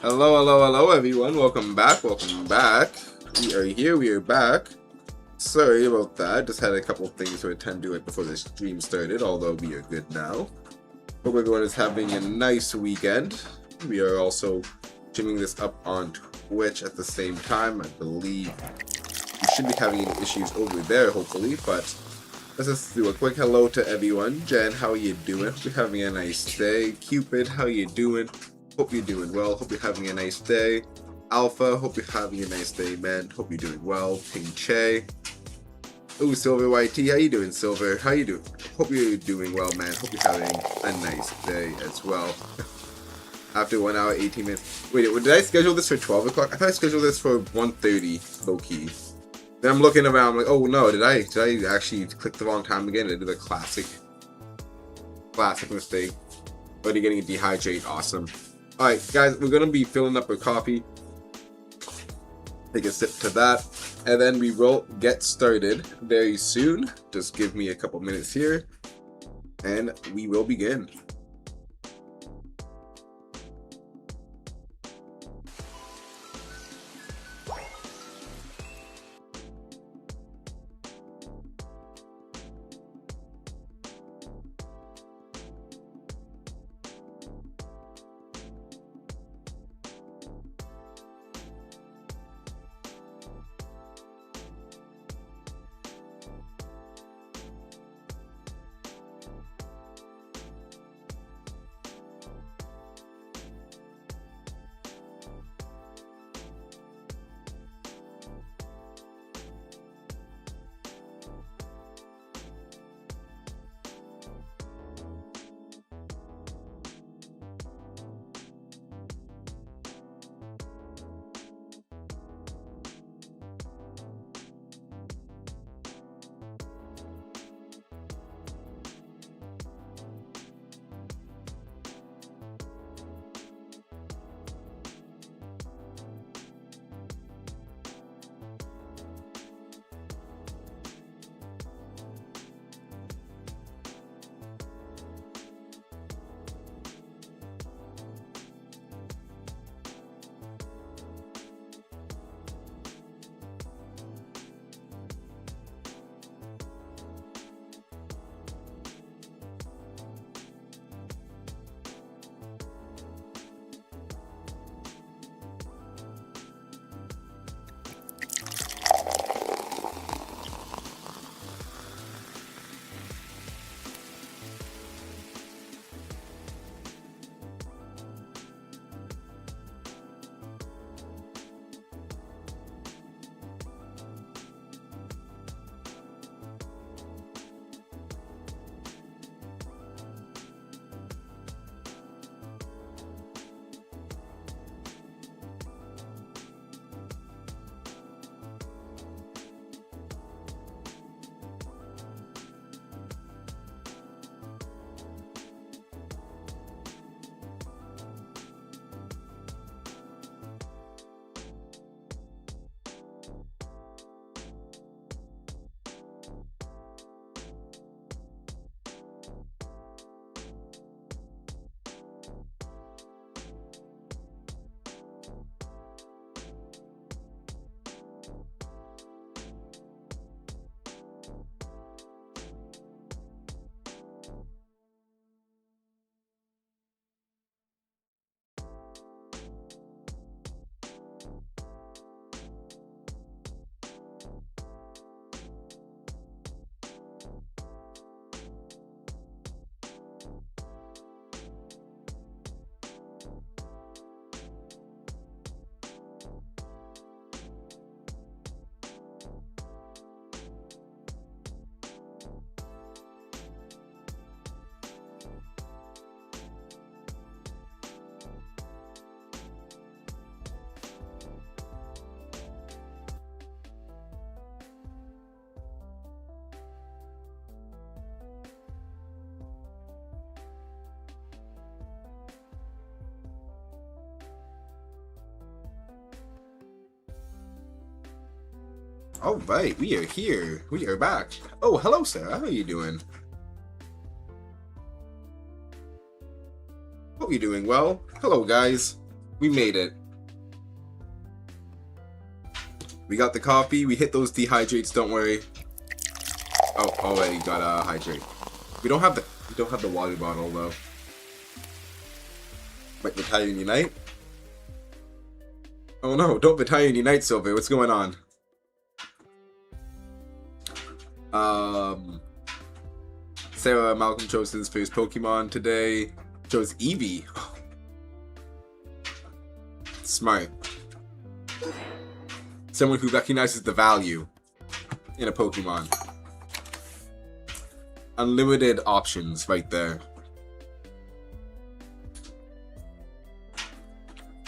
Hello, hello, hello, everyone. Welcome back. Welcome back. We are here. We are back. Sorry about that. Just had a couple things to attend to it before the stream started, although we are good now. Hope everyone is having a nice weekend. We are also streaming this up on Twitch at the same time. I believe we should be having any issues over there, hopefully, but let's just do a quick hello to everyone. Jen, how are you doing? Hope you're having a nice day. Cupid, how you doing? Hope you're doing well. Hope you're having a nice day. Alpha, hope you're having a nice day, man. Hope you're doing well. Ping Che. Ooh, Silver YT, how you doing, Silver? How you doing? Hope you're doing well, man. Hope you're having a nice day as well. After 1 hour, 18 minutes. Wait, did I schedule this for 12 o'clock? I thought I scheduled this for 1:30, low-key. Then I'm looking around, I'm like, oh no, did I actually click the wrong time again? I did a classic mistake. Already getting dehydrated, awesome. Alright, guys, we're gonna be filling up our coffee. Take a sip to that, and then we will get started very soon. Just give me a couple minutes here, and we will begin. All right, we are here. We are back. Oh, hello, Sarah. How are you doing? Hope you're doing well. Hello, guys. We made it. We got the coffee. We hit those dehydrates. Don't worry. Oh, already got a hydrate. We don't have the water bottle though. But Battalion Unite. Oh no! Don't Battalion Unite, Silver. What's going on? Sarah Malcolm chose his first Pokemon today. Chose Eevee. Smart. Someone who recognizes the value in a Pokemon. Unlimited options right there.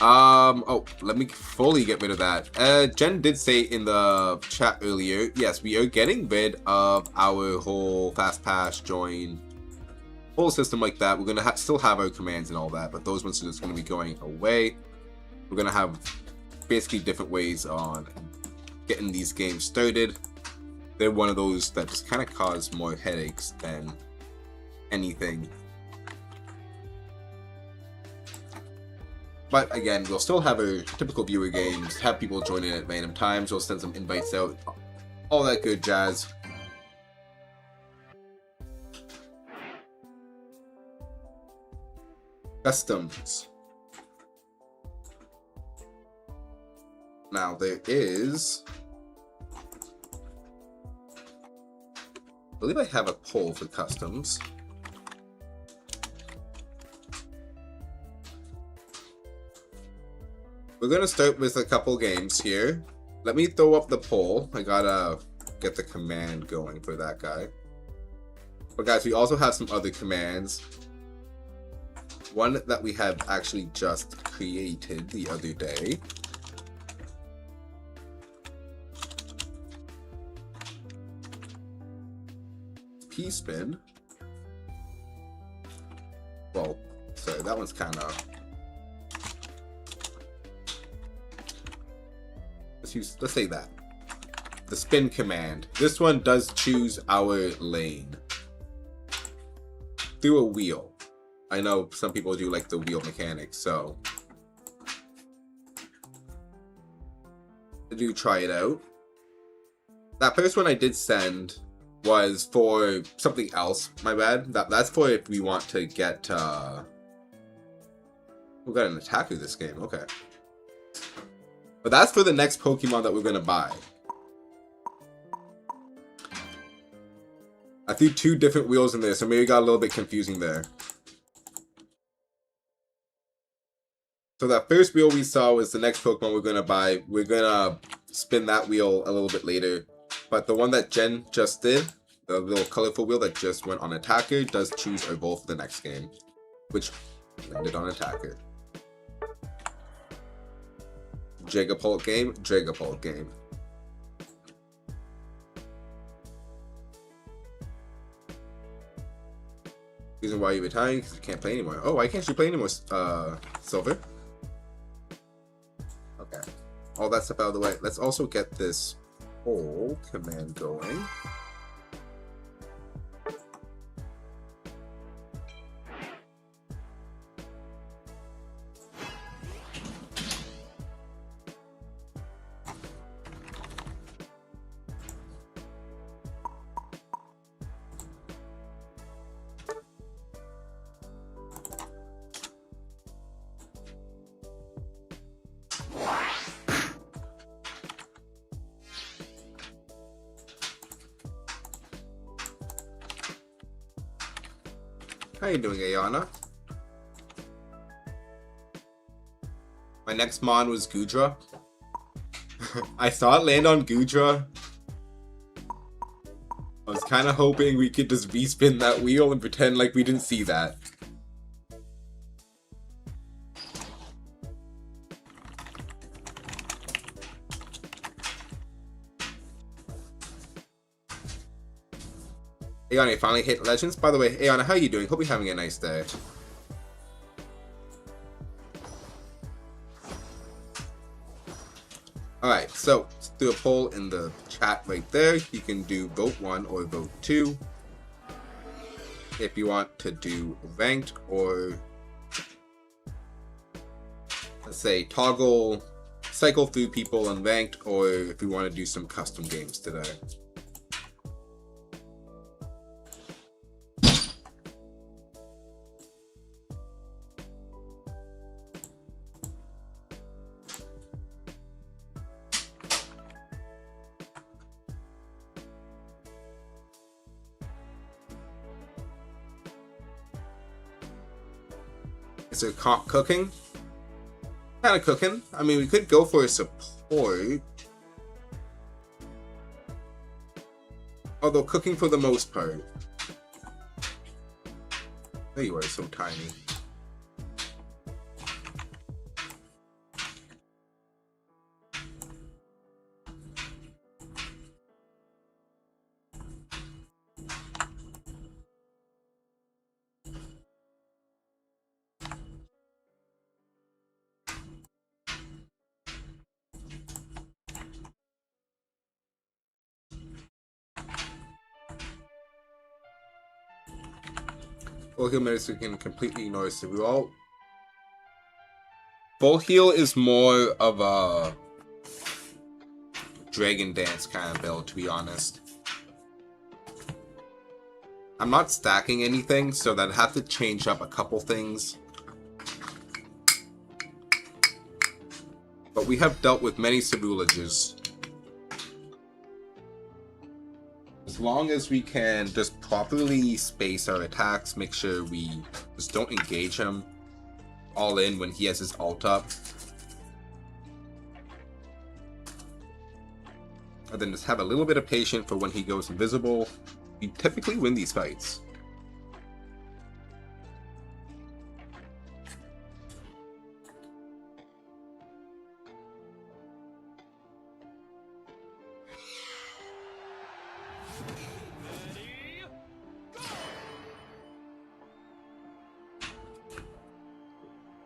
Oh, let me fully get rid of that. Jen did say in the chat earlier, yes, we are getting rid of our whole fast pass join whole system like that. We're gonna still have our commands and all that, but those ones are just gonna be going away. We're gonna have basically different ways on getting these games started. They're one of those that just kind of cause more headaches than anything. But again, we'll still have our typical viewer games, have people join in at random times, we'll send some invites out, all that good jazz. Customs. Now there is... I believe I have a poll for customs. We're gonna start with a couple games here. Let me throw up the poll. I gotta get the command going for that guy. But guys, we also have some other commands. One that we have actually just created the other day. P-spin. Well, sorry, that one's kind of... Let's say that. The spin command. This one does choose our lane. Through a wheel. I know some people do like the wheel mechanics, so... I do try it out. That first one I did send was for something else. My bad. That's for if we want to get... We got an attacker this game. Okay. But that's for the next Pokemon that we're going to buy. I threw two different wheels in there, so maybe it got a little bit confusing there. So that first wheel we saw was the next Pokemon we're going to buy. We're going to spin that wheel a little bit later. But the one that Jen just did, the little colorful wheel that just went on Attacker, does choose our goal for the next game. Which landed on Attacker. Dragapult game, Dragapult game. Reason why you're retiring? Because you can't play anymore. Oh, why can't you play anymore, Silver? Okay. All that stuff out of the way. Let's also get this whole command going. How you doing, Ayana? My next mon was Gudra. I saw it land on Gudra. I was kind of hoping we could just respin that wheel and pretend like we didn't see that. Ayana finally hit Legends. By the way, Ayana, how are you doing? Hope you're having a nice day. Alright, so let's do a poll in the chat right there. You can do vote 1 or vote 2. If you want to do ranked or, let's say, toggle cycle through people in ranked, or if we want to do some custom games today. Is it cooking? Kind of cooking. I mean, we could go for a support. Although cooking for the most part. There you are, so tiny. Full heal medicine can completely ignore Cereal. Full heal is more of a Dragon Dance kind of build, to be honest. I'm not stacking anything, so that I have to change up a couple things. But we have dealt with many Ceruleages. As long as we can just properly space our attacks, make sure we just don't engage him all in when he has his ult up. And then just have a little bit of patience for when he goes invisible. We typically win these fights.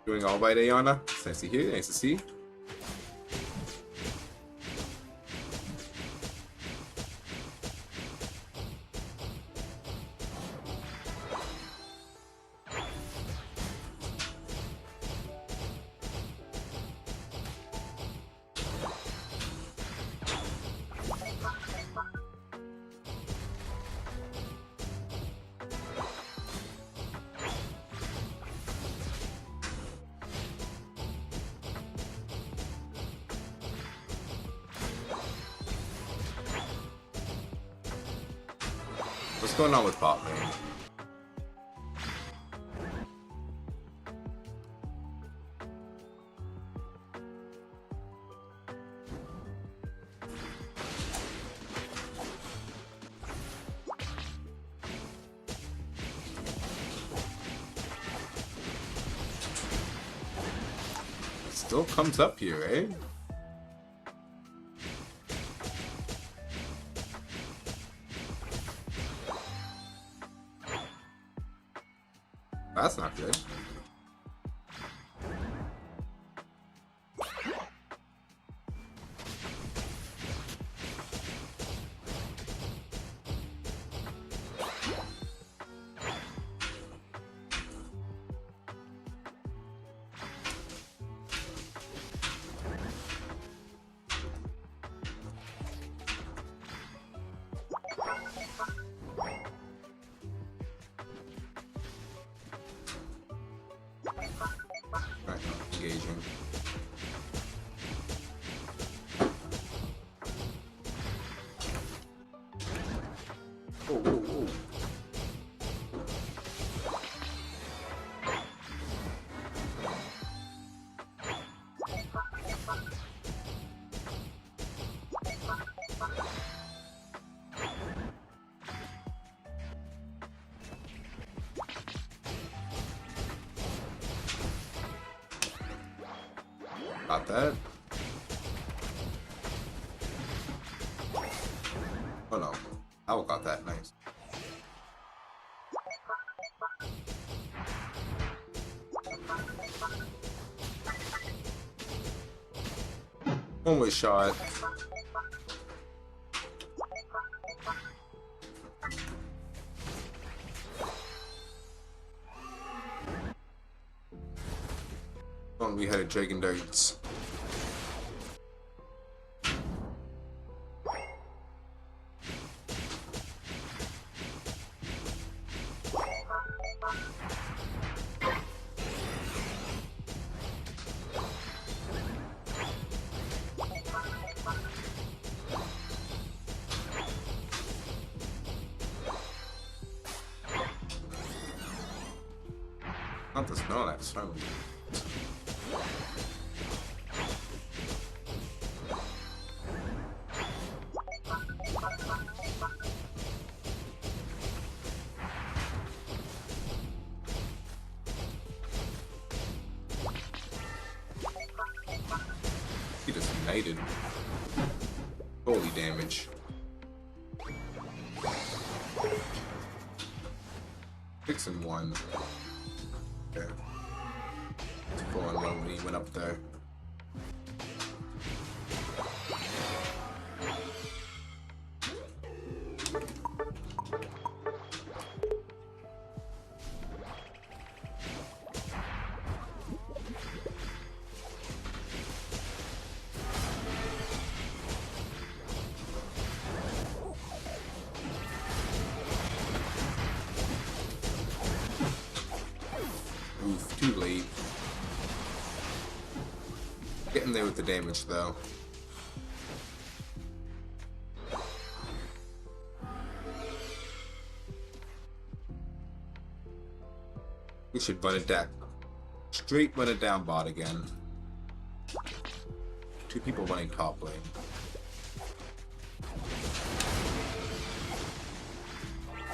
Doing all right, Ayana. It's nice to hear. Nice to see. What's going on with bot lane? Still comes up here, eh? That's not good. Engaging. Oh, oh, oh. Got that. Oh no. Owl got that. Nice. One way shot. Oh, we had a Dragon Darts. want the Snorlax from me. He just ignited. Holy damage. 6 and 1. Okay. 4 and 1 when he went up there. Oof, too late. Getting there with the damage though. We should run it down. Straight run it down bot again. 2 people running top lane.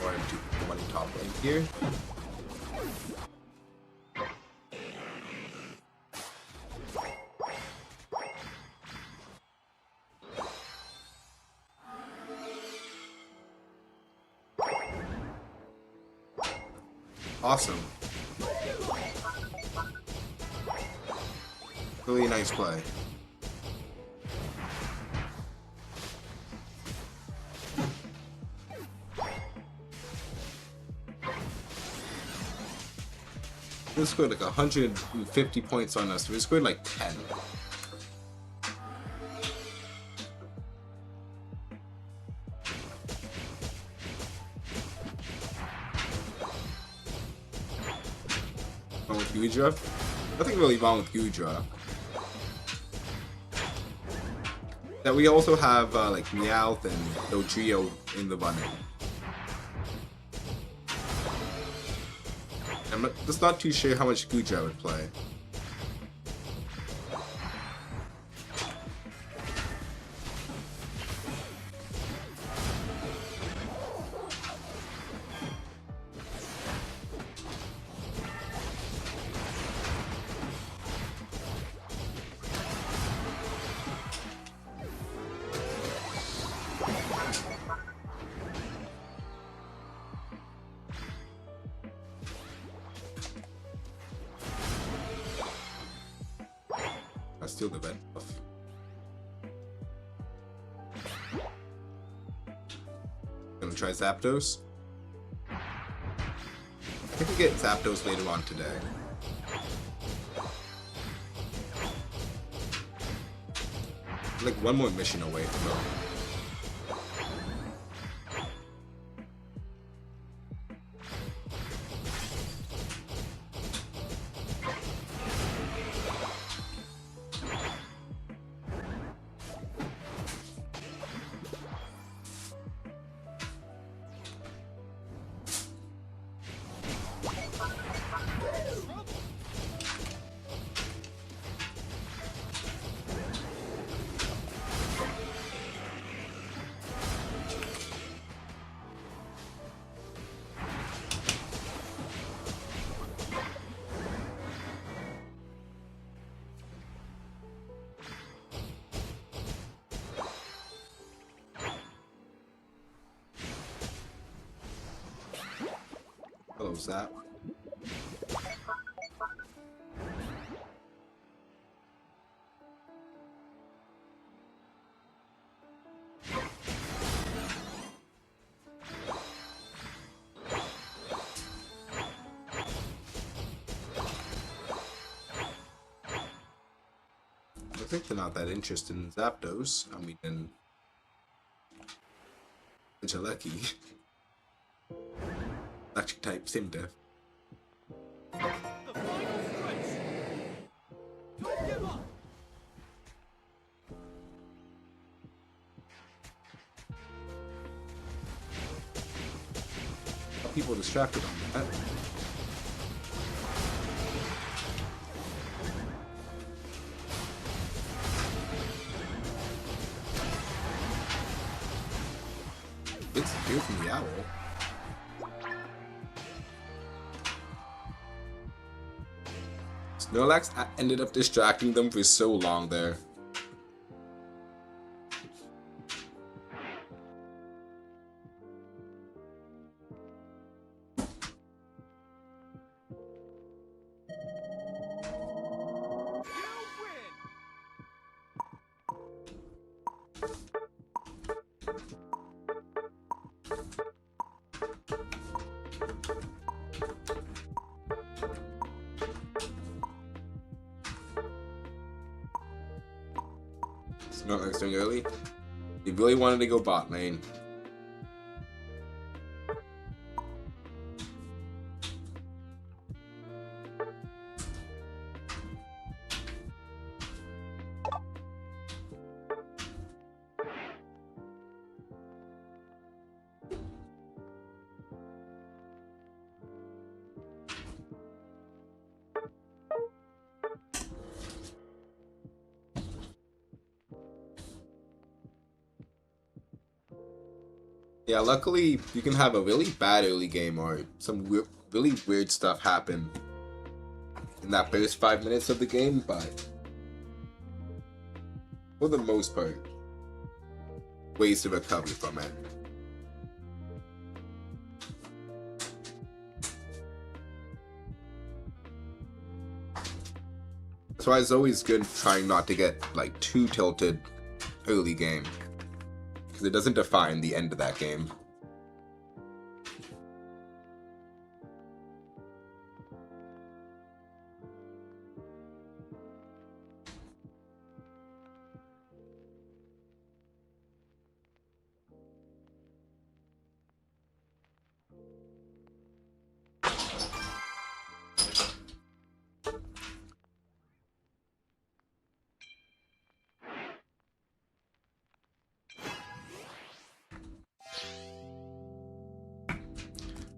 Or 2 people running top lane here. Awesome. Really nice play. We scored like 150 points on us. We scored like 10. With Gudra? Nothing really wrong with Gudra. That we also have like Meowth and Dodrio in the running. I'm just not too sure how much Gudra would play. That's still the red buff. Gonna try Zapdos. I think we get Zapdos later on today. Like one more mission away from him. Hello, Zap. I think they're not that interested in Zapdos. I mean, in Jaleki. Electric type, same diff. People distracted on that. It's here from the owl. Snorlax ended up distracting them for so long there. Snorlax doing early. He really wanted to go bot lane. Yeah, luckily you can have a really bad early game or some really weird stuff happen in that first 5 minutes of the game, but for the most part, ways to recover from it. That's why it's always good trying not to get like too tilted early game, because it doesn't define the end of that game.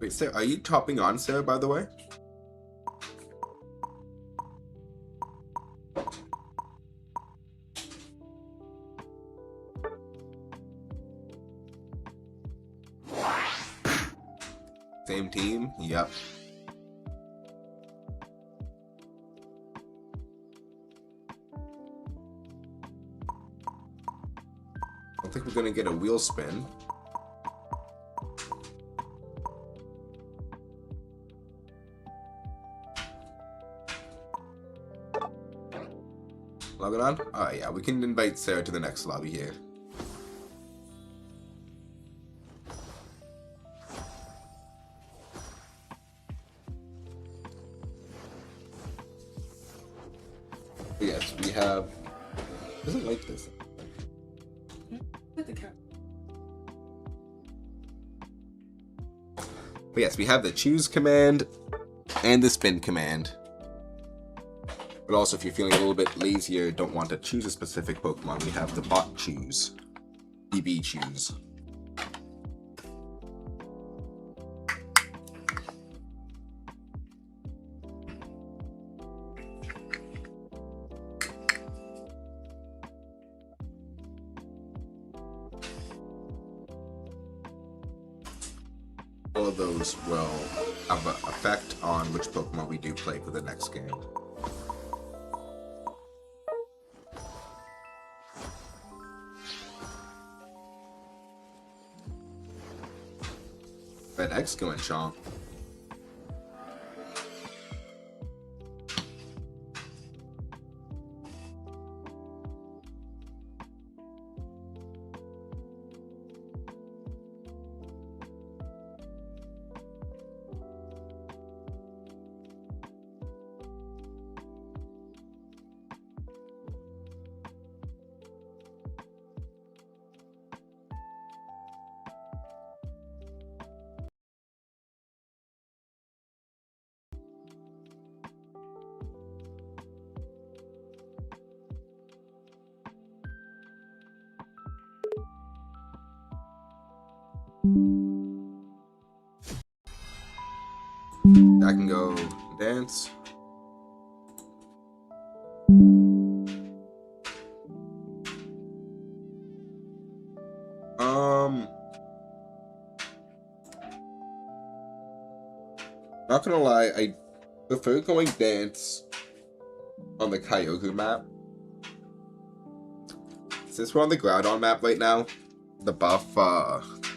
Wait, Sarah, are you topping on Sarah, by the way? Same team? Yep. I don't think we're gonna get a wheel spin. Log it on? Oh yeah, we can invite Sarah to the next lobby here. But yes, we have... doesn't like this. But yes, we have the choose command and the spin command. But also, if you're feeling a little bit lazier, don't want to choose a specific Pokemon, we have the bot choose. EV choose. All of those will have an effect on which Pokemon we do play for the next game. Red X going chomp. I can go dance. Not gonna lie, I prefer going dance on the Kyogre map. Since we're on the Groudon map right now, the buff,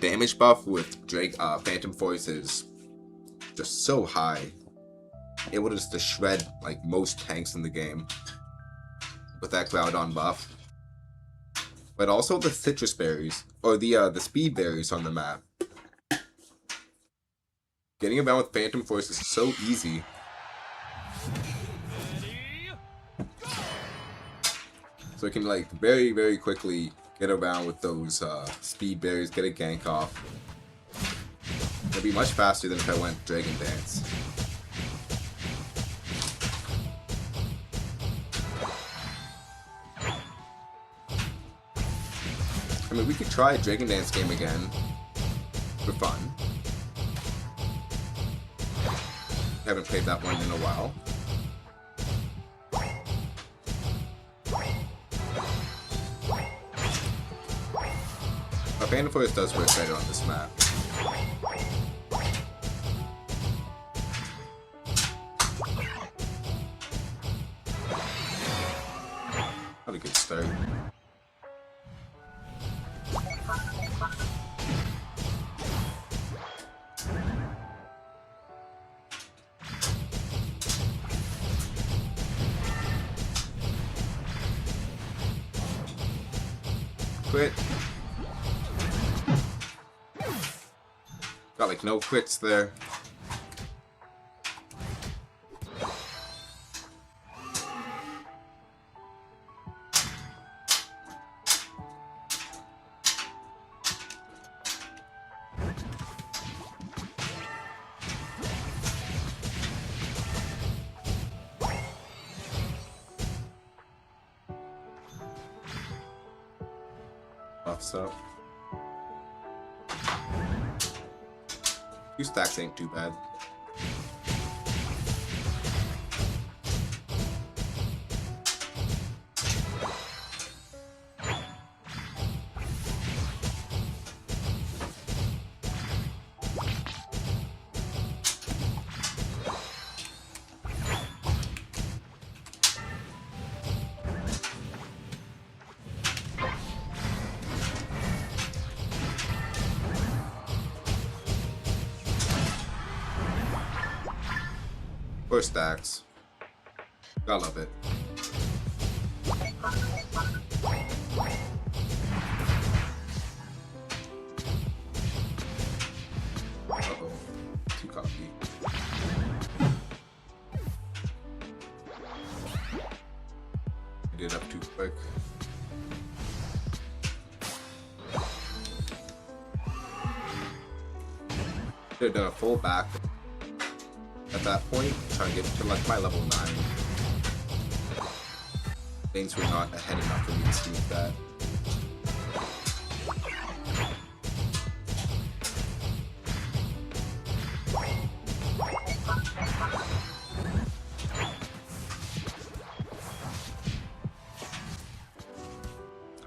damage buff with Phantom Force is just so high. Able just to shred like most tanks in the game with that Groudon buff. But also the citrus berries, or the speed berries on the map. Getting around with Phantom Force is so easy. So I can like very, very quickly get around with those speed berries, get a gank off. It'll be much faster than if I went Dragon Dance. I mean, we could try a Dragon Dance game again for fun. Haven't played that one in a while. Phantom Force does work better on this map. Not a good start. Quit. Got like no crits there. Buffs up. 2 stacks ain't too bad. Stacks. I love it. Uh-oh. Too cocky. I did it up too quick. Should have done a full back at that point, trying to get to like my level 9. Things were not ahead enough for me to sneak that.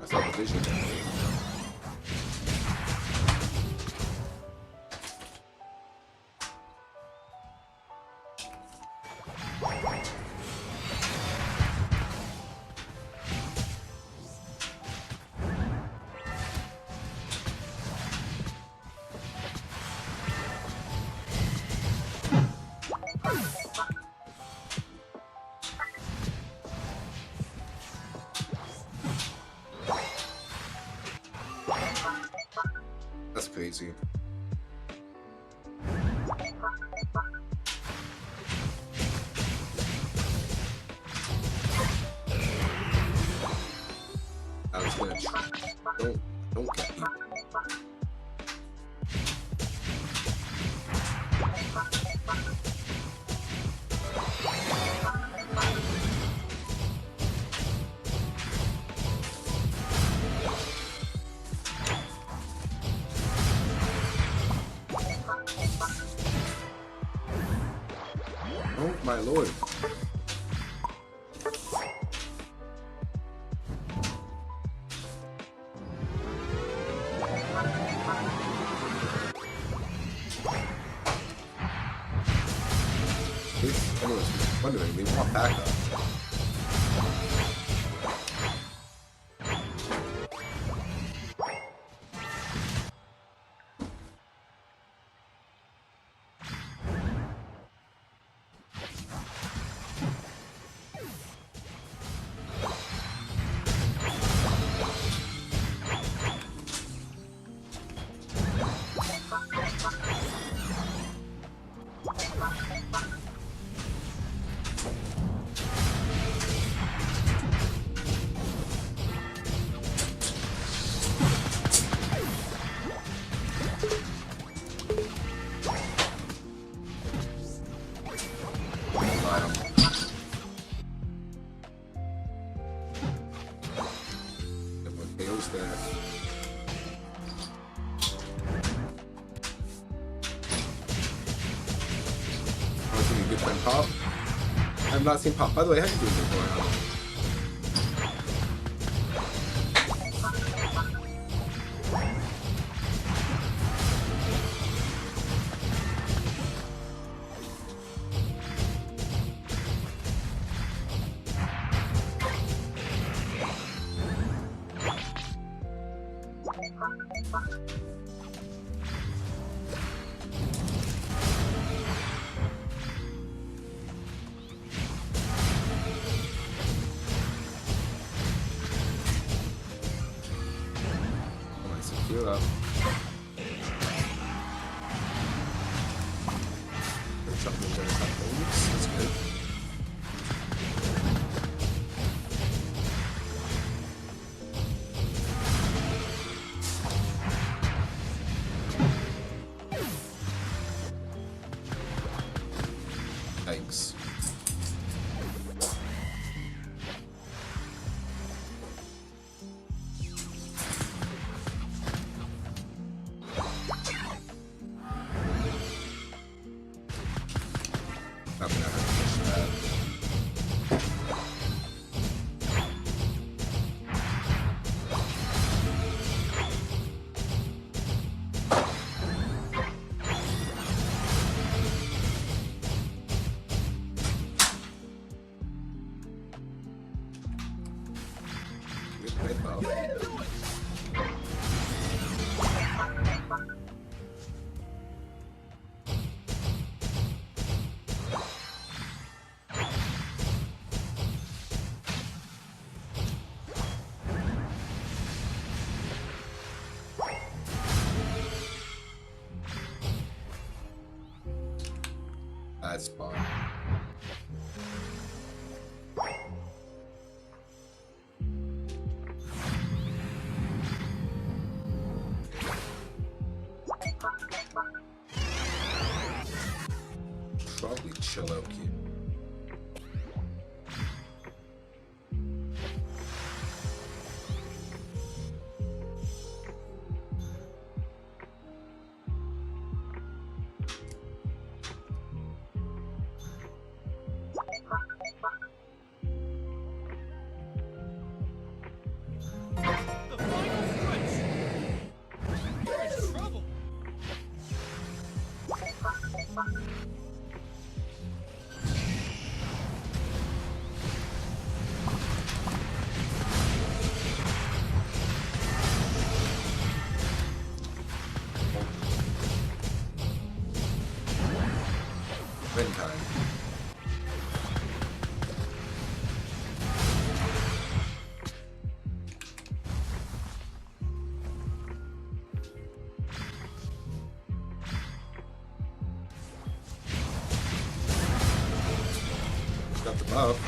I saw the vision. That's crazy. I was gonna don't get me. Oh my lord. Anyone's wondering, they want backup. Pop. I've not seen Pop. By the way, how you doing before? Heal up. That's good. Thanks. Not gonna push that. Good play, pal. That's fine. Probably chill out here. Win time. Got the buff.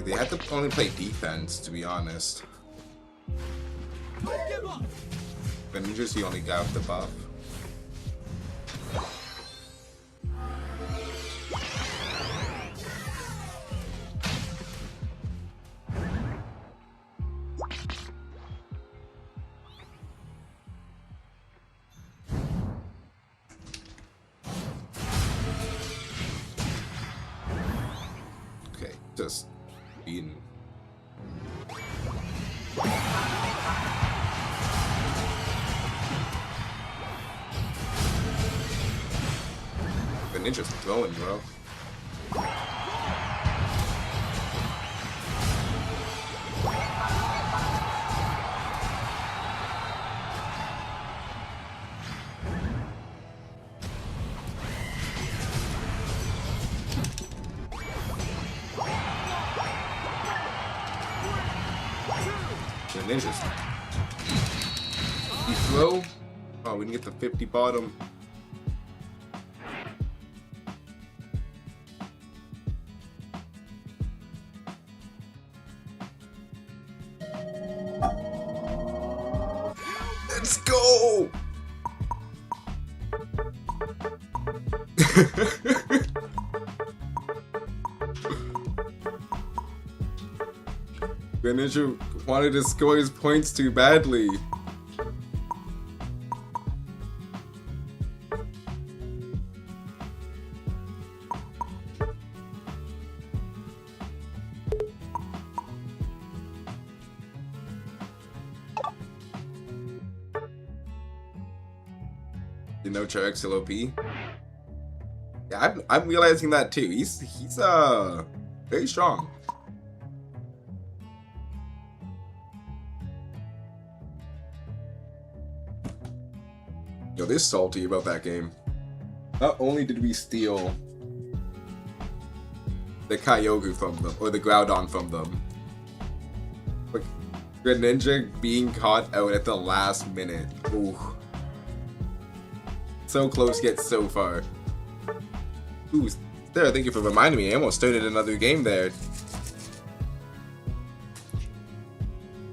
They had to only play defense, to be honest. Avengers, he only got the buff. Just beaten. The ninja's throwing, bro. The ninjas. He throw? Oh, we didn't get the 50 bottom. Let's go! The ninja wanted to score his points too badly. You know Charexil OP? Yeah, I'm realizing that too. He's very strong. Yo, they're salty about that game. Not only did we steal the Kyogre from them, or the Groudon from them, but Greninja being caught out at the last minute. Ooh. So close yet so far. Ooh, Sarah, thank you for reminding me. I almost started another game there.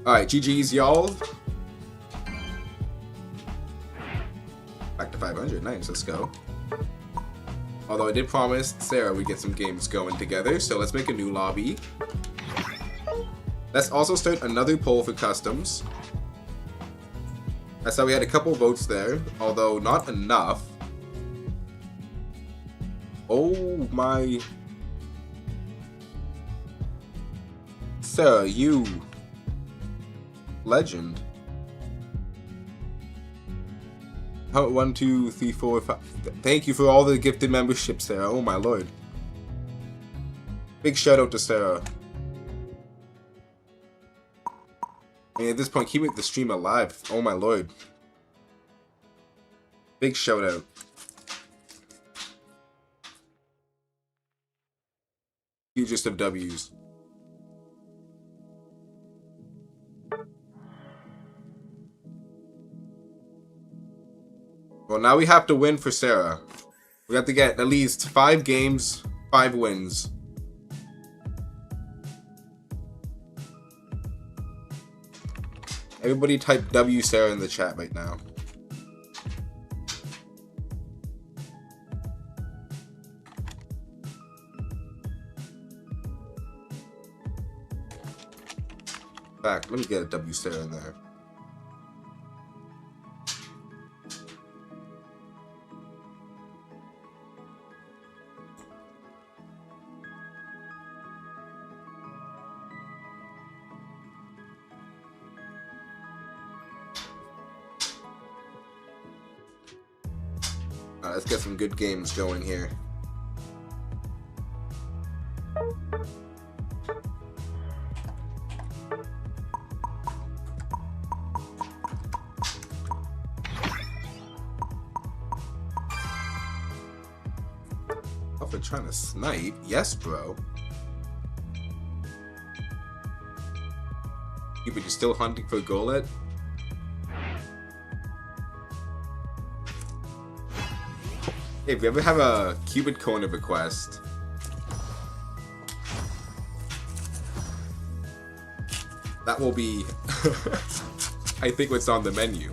Alright, GG's, y'all. Back to 500. Nice, let's go. Although I did promise Sarah we'd get some games going together, so let's make a new lobby. Let's also start another poll for customs. I saw we had a couple votes there, although not enough. Oh my... Sarah, you... legend. How 1, 2, 3, 4, 5. Thank you for all the gifted memberships, Sarah. Oh my lord. Big shout out to Sarah. And at this point, keeping the stream alive. Oh my lord. Big shout out. Hugest of W's. Well, now we have to win for Sarah. We have to get at least 5 games, 5 wins. Everybody type W Sarah in the chat right now. In fact, let me get a W Sarah in there. Let's get some good games going here. Oh, for trying to snipe? Yes, bro. You, but you're still hunting for Golett? Hey, if you ever have a Cupid Corner request, that will be, I think, what's on the menu.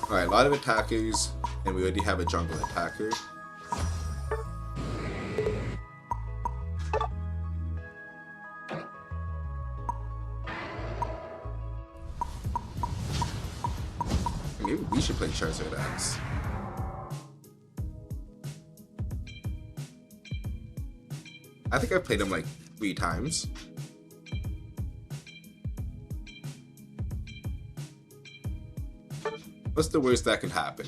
Alright, a lot of attackers, and we already have a jungle attacker. Maybe we Charizard X. I think I've played him like 3 times. What's the worst that could happen?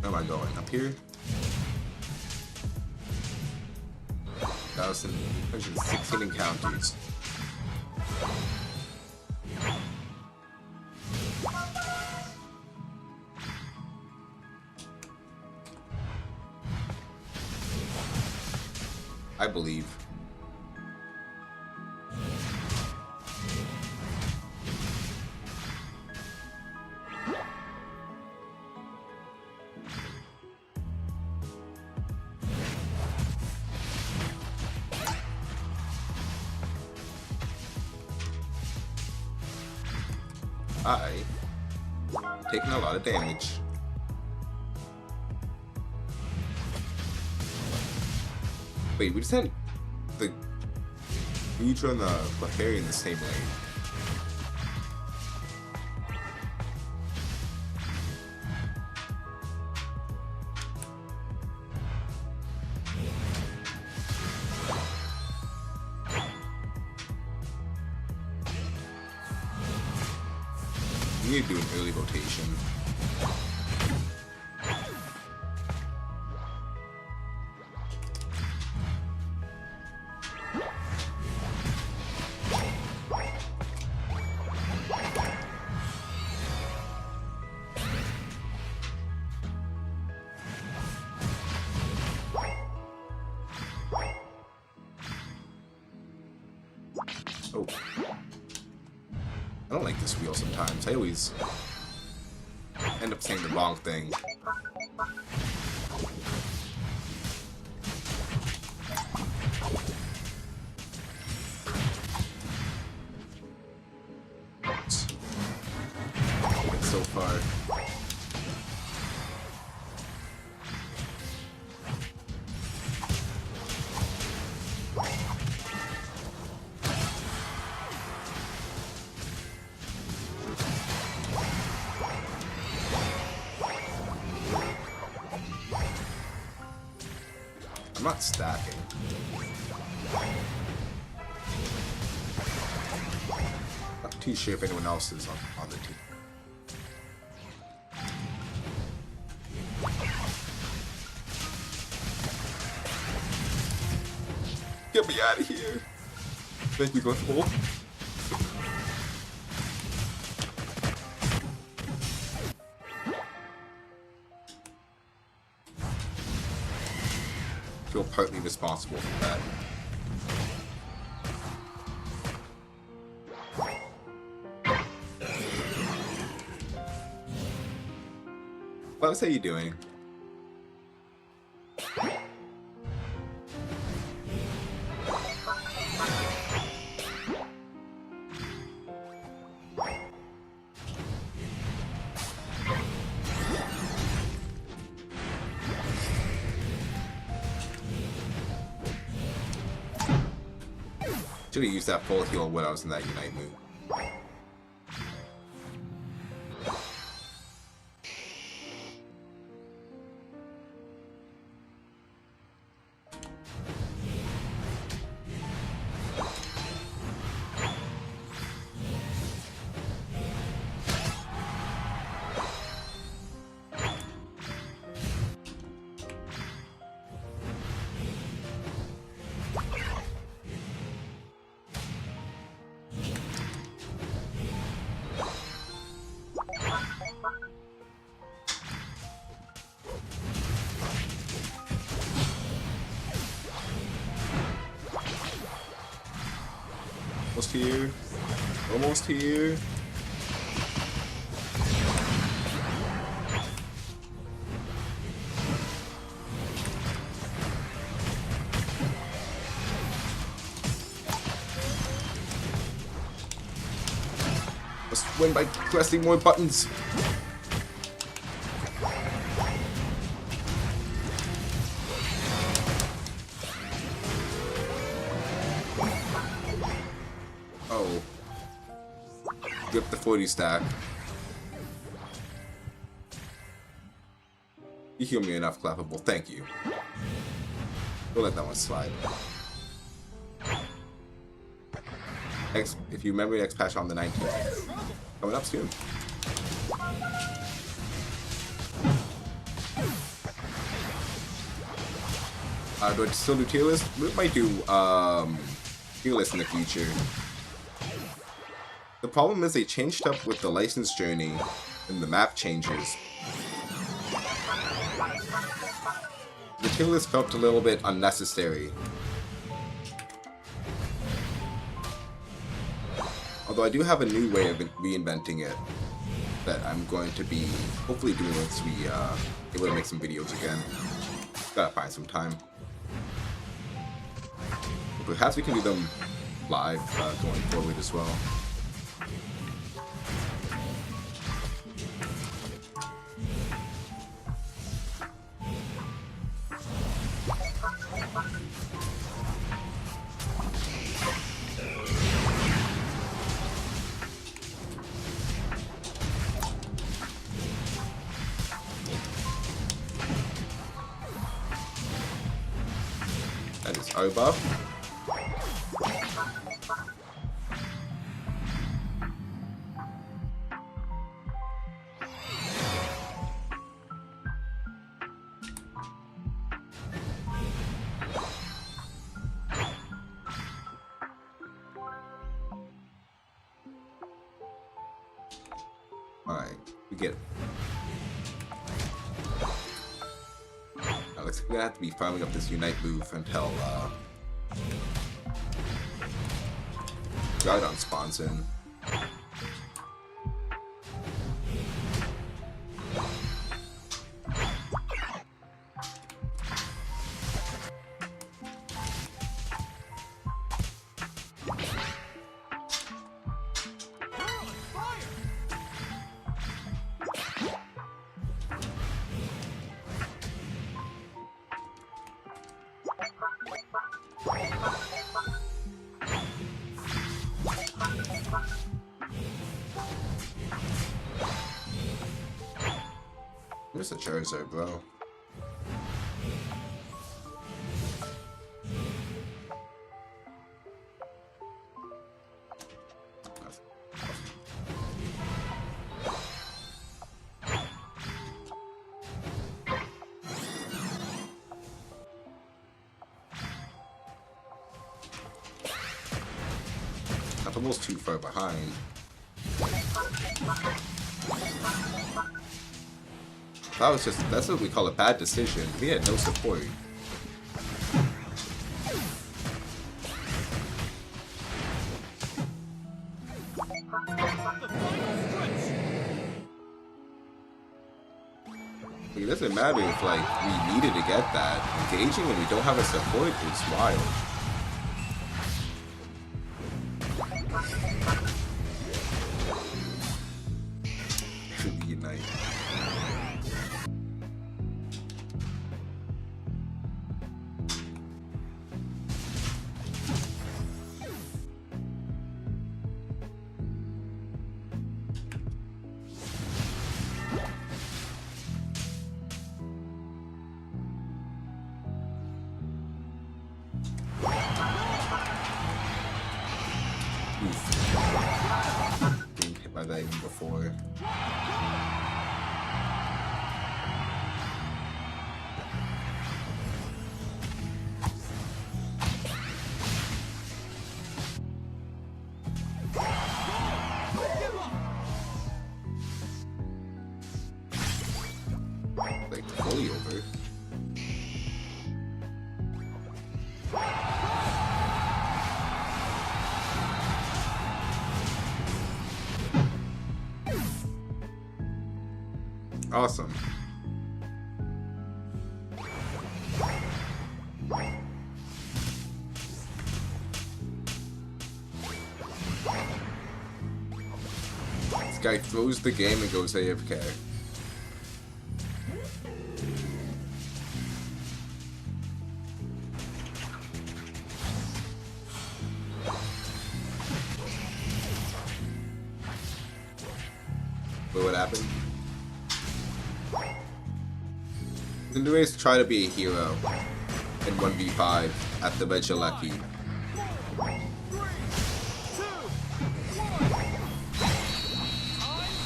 Where am I going? Up here? 1,116 encounters. I believe. Taking a lot of damage. Wait, we just had the Udra and the Bahari in the same lane. We need to do an early rotation. Oh. I don't like this wheel sometimes. I always end up saying the wrong thing. It's so far. I'm not stacking. Not too sure if anyone else is on the team. Get me out of here. Thank you, go full. Feel partly responsible for that. What are you doing? Should have used that full heal when I was in that Unite mood. Almost here. Almost here. Must win by pressing more buttons. Oh. Grip the 40 stack. You heal me enough, Clappable. Thank you. We'll let that one slide. If you remember, next patch on the 19th. Coming up soon. Do I still do tier list? We might do tier list in the future. The problem is they changed up with the license journey and the map changes. The tier list felt a little bit unnecessary. Although I do have a new way of reinventing it that I'm going to be hopefully doing once we able to make some videos again. Gotta find some time. Perhaps we can do them live going forward as well. That is over. Alright, we get it. Looks like we're gonna have to be farming up this Unite move until Groudon spawns in. Where's the Charizard, bro? I'm almost too far behind. That was just, that's what we call a bad decision. We had no support. It doesn't matter if, like, we needed to get that. Engaging when we don't have a support is wild. Unite. Being hit by that even before. Like fully over. Awesome. This guy throws the game and goes AFK. But what happened? Cinderace try to be a hero in 1v5 at the Regieleki.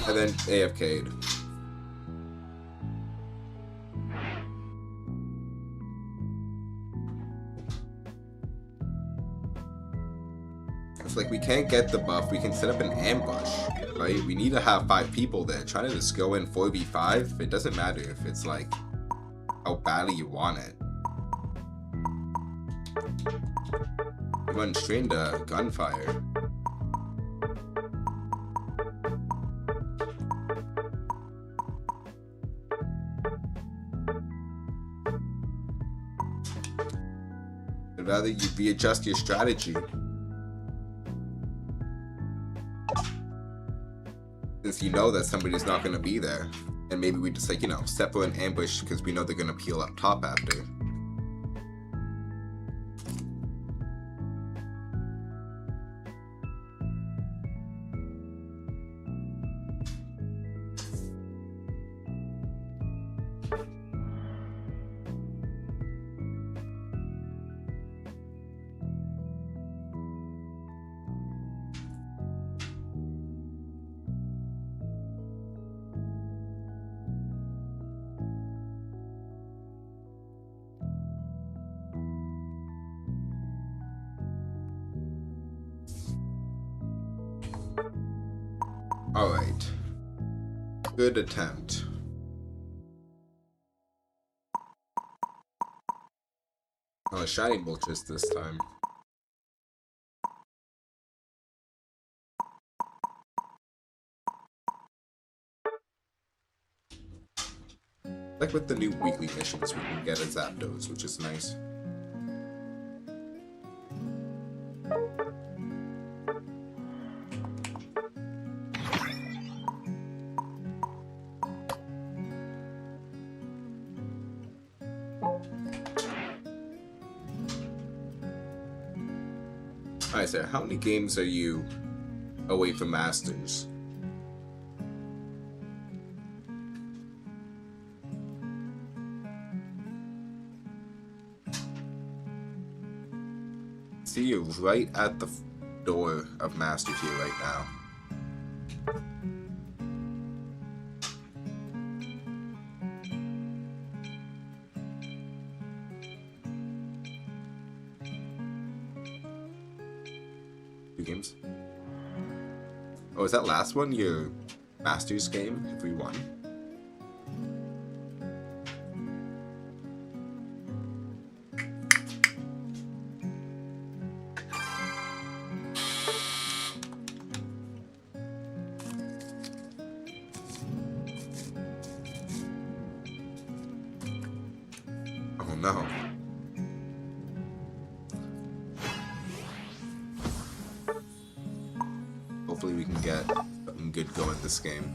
And then AFK'd. It's like we can't get the buff, we can set up an ambush, right? We need to have 5 people there. Trying to just go in 4v5, it doesn't matter if it's like how badly you want it. You run straight into gunfire. I'd rather you readjust your strategy. Since you know that somebody's not going to be there. And maybe we just like, you know, set for an ambush because we know they're going to peel up top after. Alright. Good attempt. Oh, shiny Moltres this time. Like with the new weekly missions, we can get a Zapdos, which is nice. Alright, Sarah, how many games are you away from Masters? See you right at the door of Masters here right now. Games. Oh, is that last one your Masters game if we won? Oh no. Hopefully we can get something good going this game.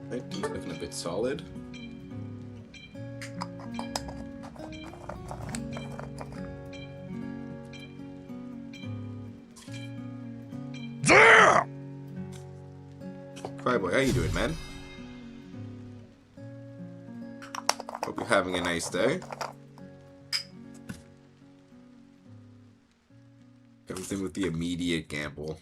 Right, looking a bit solid. Cryboy, how you doing, man? Hope you're having a nice day. Comes in with the immediate gamble.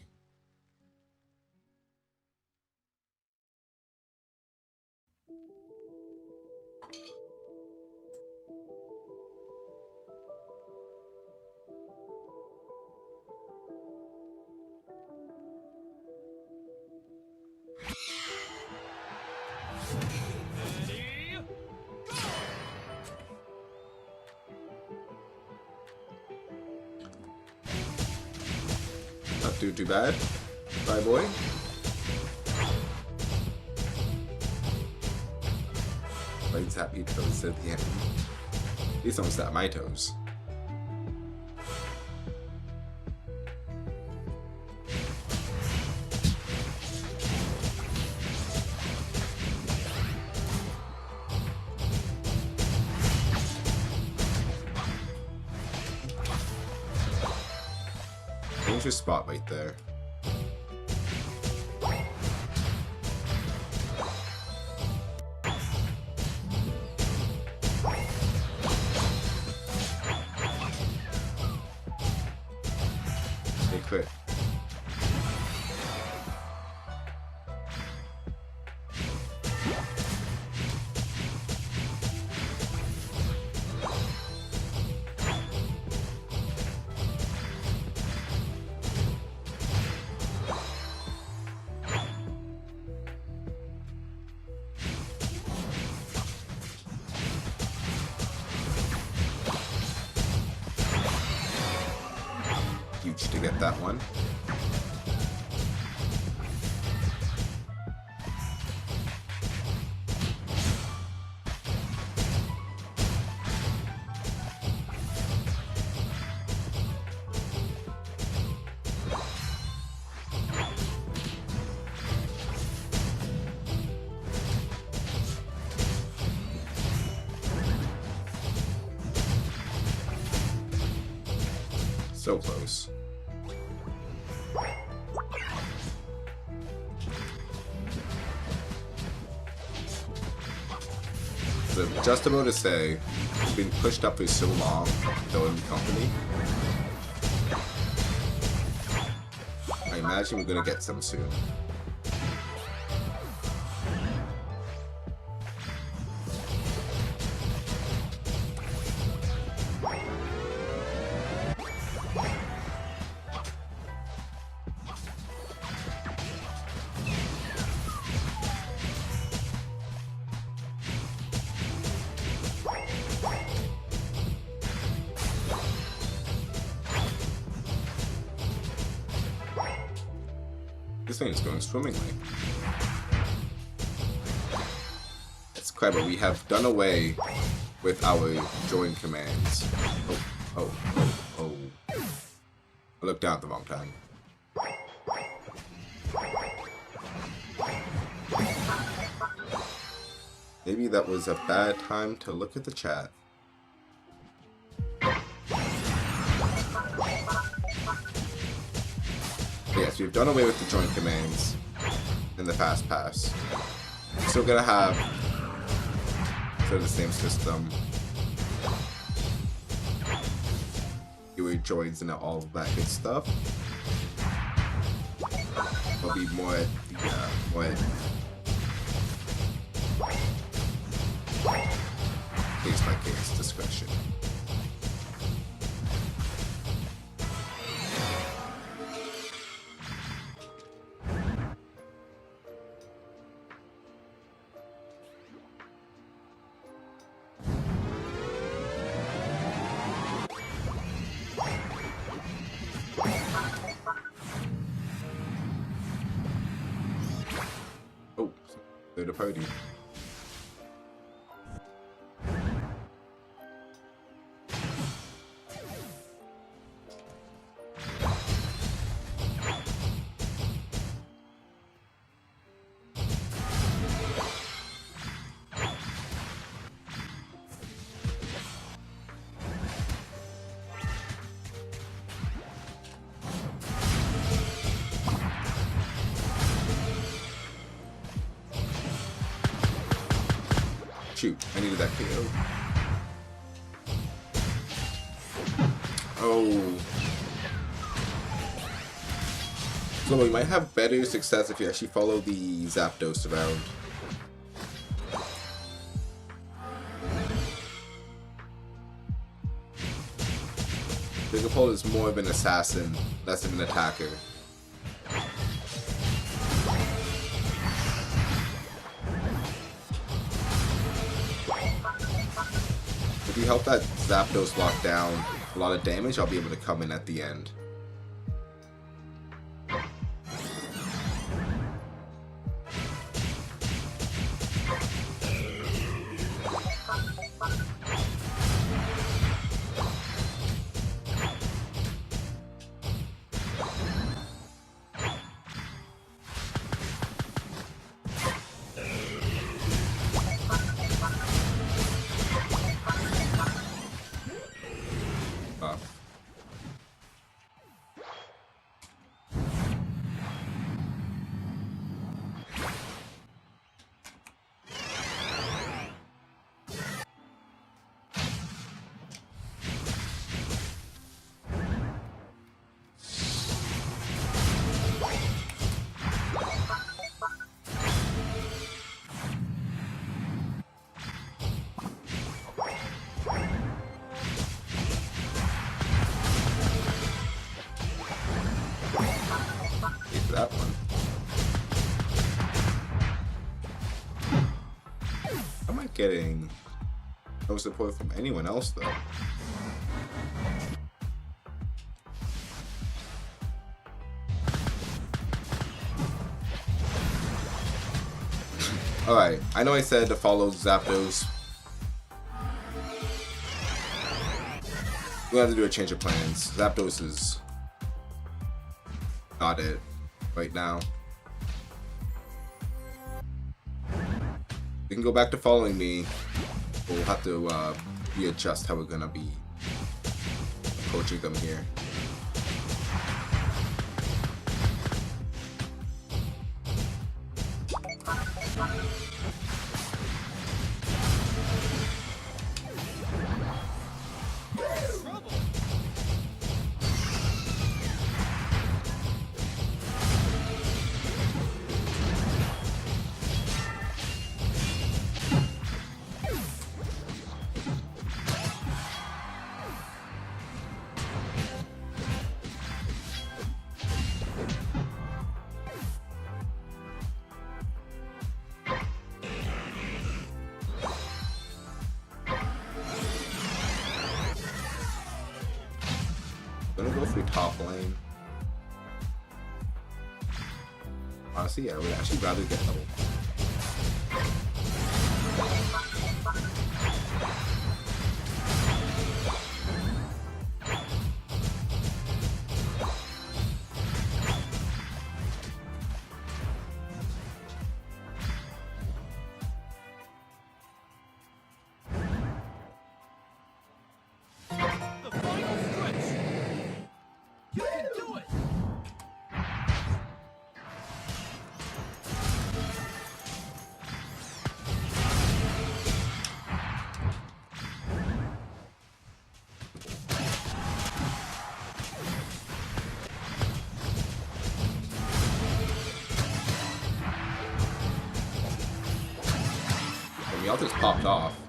doing too bad. Bye, boy. But he's happy to sit at the end. At least I'm sat on my toes. Change your spot right there. They quit. Huge to get that one. So close. So just about to say, it's been pushed up for so long, though in the company. I imagine we're gonna get some soon. This thing is going swimmingly. It's clever. We have done away with our join commands. Oh. I looked down at the wrong time. Maybe that was a bad time to look at the chat. Yes, we've done away with the joint commands in the fast pass. Still gonna have sort of the same system. Your joins and all of that good stuff. Will be more at case by case discretion. Oh, they're the party. Shoot, I needed that KO. Oh. So we might have better success if you actually follow the Zapdos around. Dragapult is more of an assassin, less of an attacker. If you help that Zapdos lock down a lot of damage, I'll be able to come in at the end. getting no support from anyone else though. Alright, I know I said to follow Zapdos. We'll have to do a change of plans. Zapdos is not it right now. We can go back to following me. We'll have to readjust how we're gonna be approaching them here. Gonna go for top lane. Honestly, I would actually rather get double. Y'all just popped off.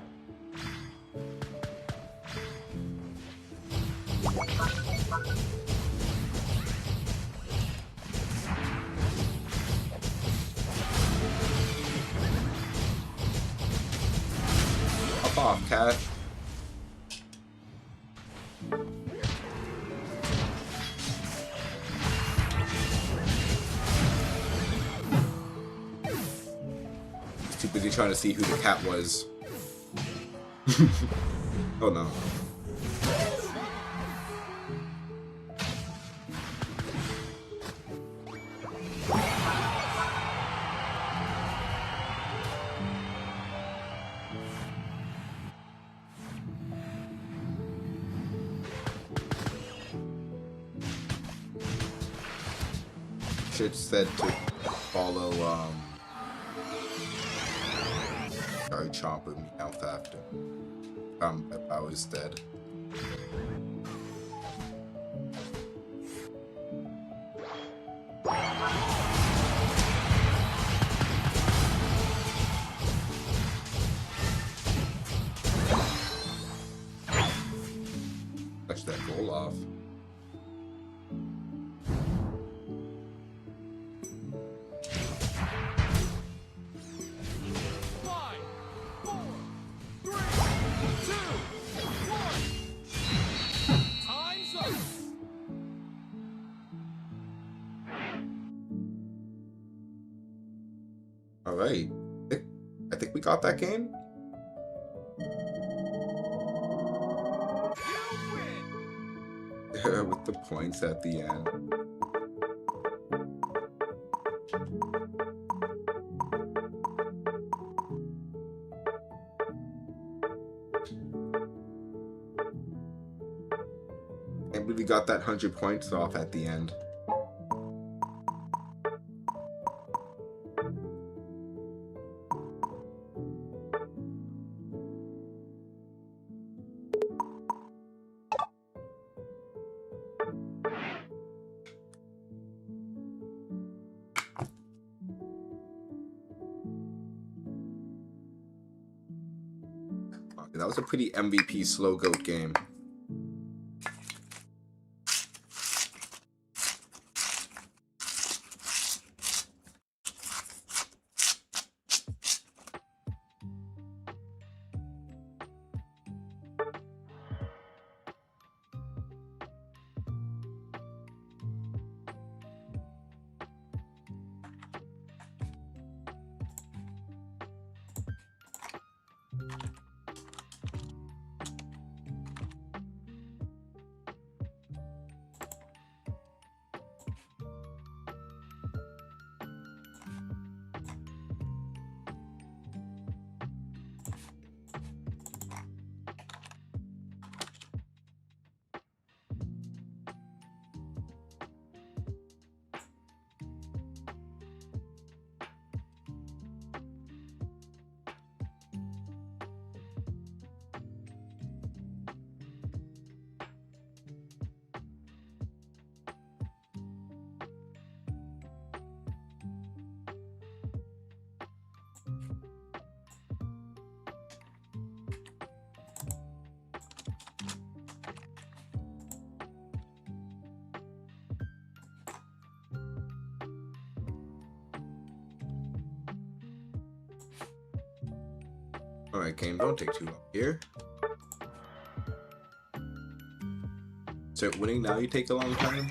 Pop off, cat. Too busy trying to see who the cat was. Oh no. Should said to follow Sorry, Chomp with me out after. If I was dead. Touch that goal off. Alright. I think we got that game. With the points at the end. And we got that 100 points off at the end. That was a pretty MVP slow goat game. Alright, game, don't take too long here. So winning now you take a long time?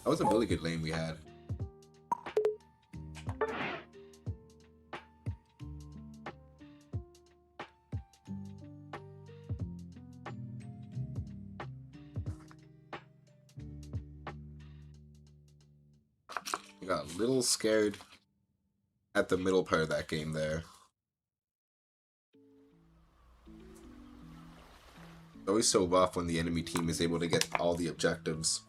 That was a really good lane we had. I got a little scared at the middle part of that game there. It's always so rough when the enemy team is able to get all the objectives.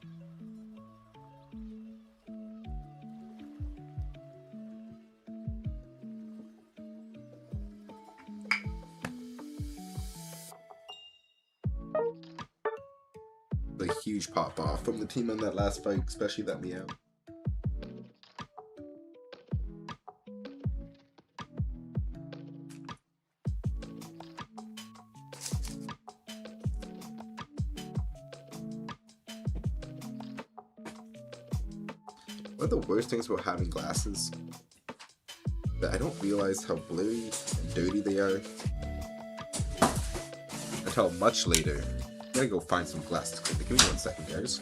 A huge pop off from the team on that last fight, especially that meow. One of the worst things about having glasses that I don't realize how blurry and dirty they are until much later. I gotta go find some glasses quickly. Give me 1 second, guys.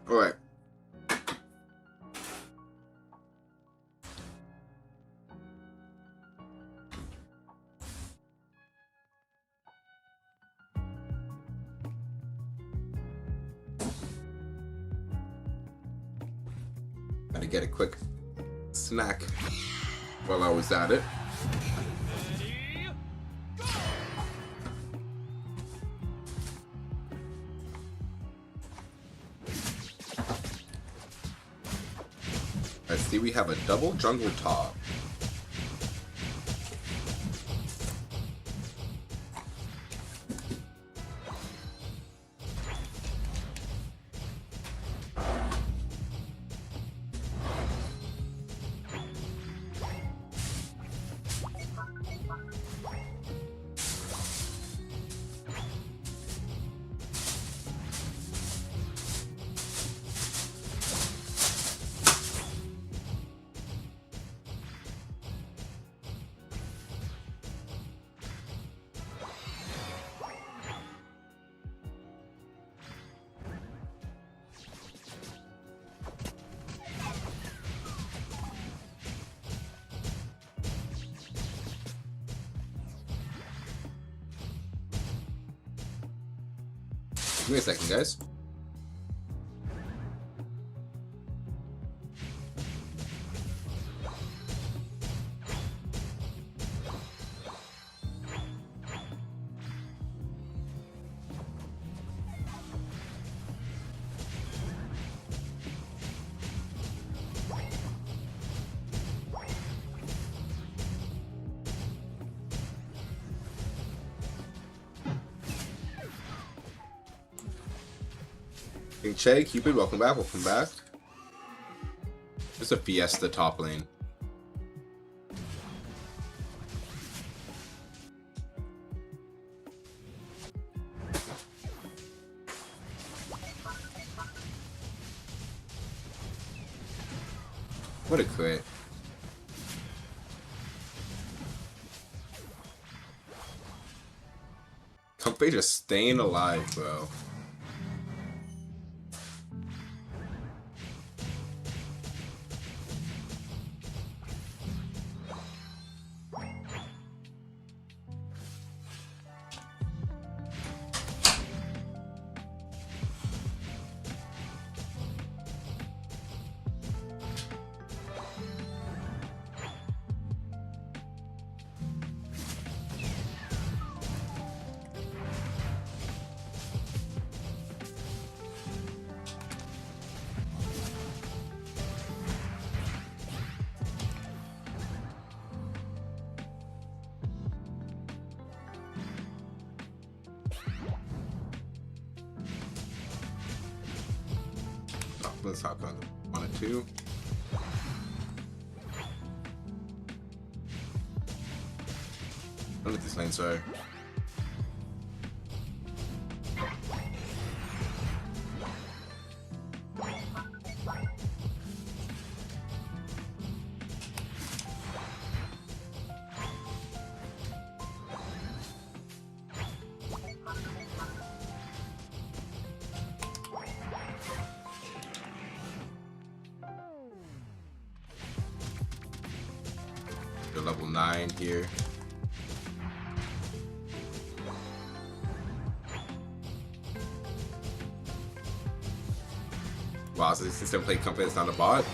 Alright. Had to get a quick snack while I was at it. I see we have a double jungle top. Give me a second, guys. King Che, Cupid, welcome back, welcome back. Just a Fiesta top lane. What a crit. Comfy just staying alive, bro. Let's hop on 1 and 2. Look at this lane, sorry. They're level 9 here. Wow, so this system play company that's not a bot?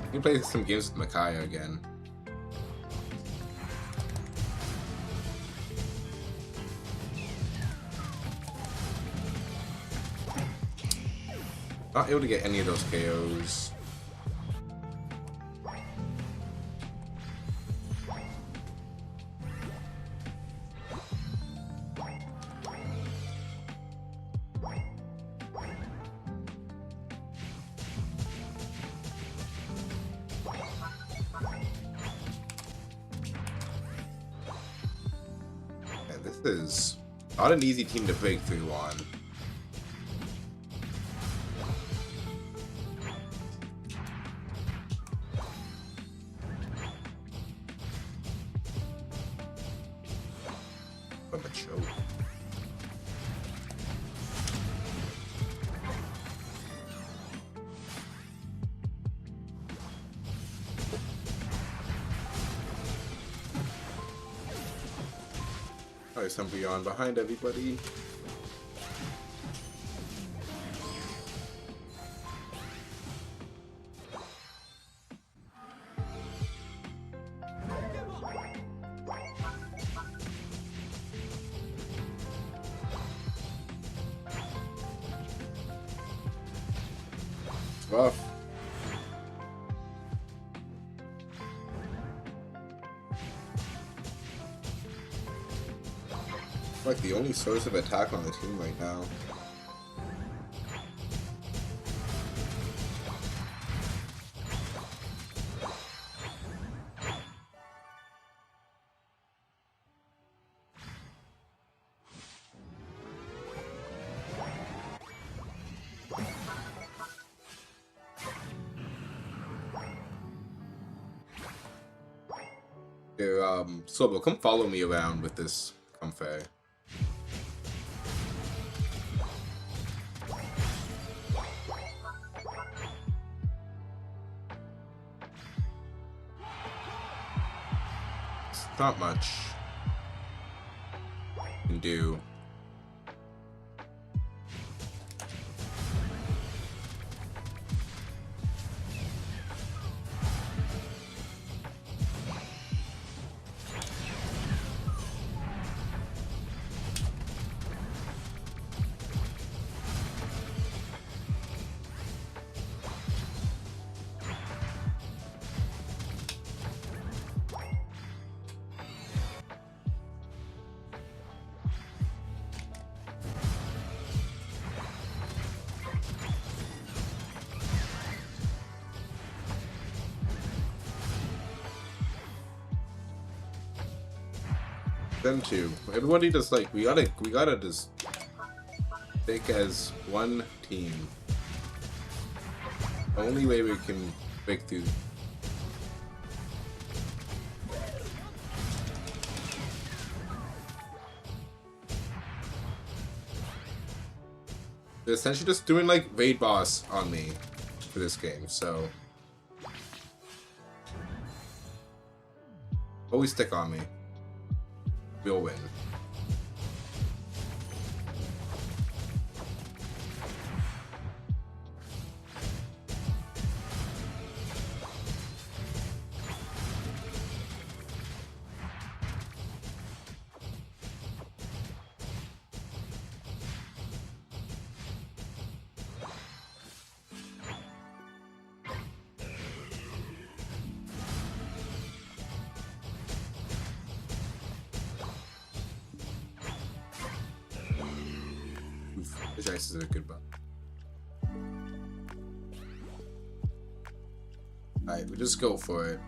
You can play some games with Micaiah again. Not able to get any of those KOs. Yeah, this is not an easy team to break through on. Some beyond behind everybody. Rough. Like the only source of attack on the team right now. Here, Sobo, come follow me around with this Comfey. It's not much you can do. Them two. Everybody just like we gotta just think as one team. Only way we can break through. They're essentially just doing like raid boss on me for this game, so always stick on me. We'll win. This ice is a good bug. Alright, we just go for it.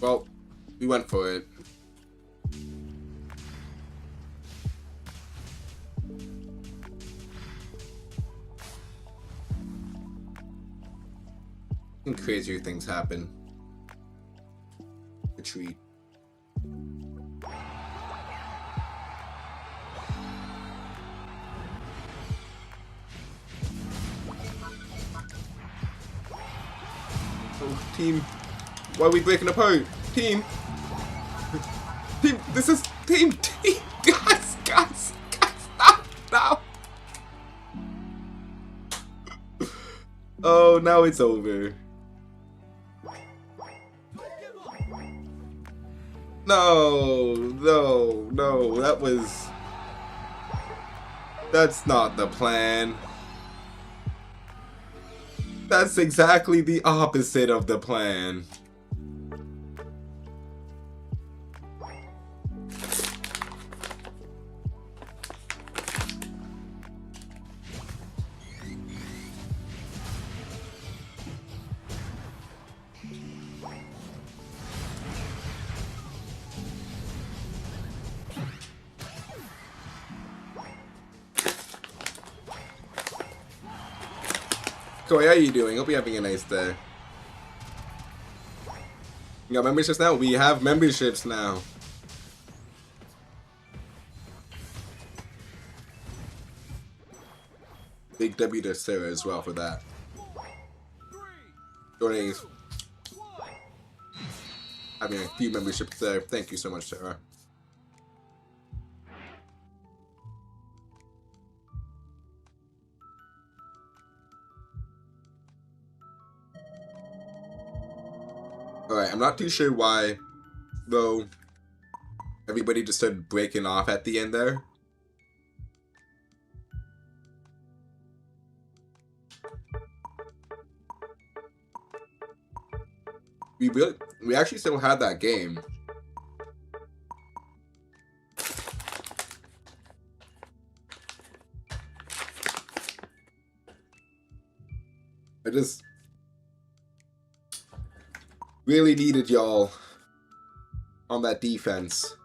Well, we went for it. And crazier things happen. Retreat. Oh, team. Why are we breaking apart? Team. Team, this is team. Guys, stop now. Oh, now it's over. No, that's not the plan. That's exactly the opposite of the plan. Koi, how you doing? Hope you're having a nice day. You got memberships now? We have memberships now. Big W to Sarah as well for that. Donating. Having a few memberships there. Thank you so much, Sarah. Alright, I'm not too sure why, though, everybody just started breaking off at the end there. We actually still had that game. I just really needed y'all on that defense.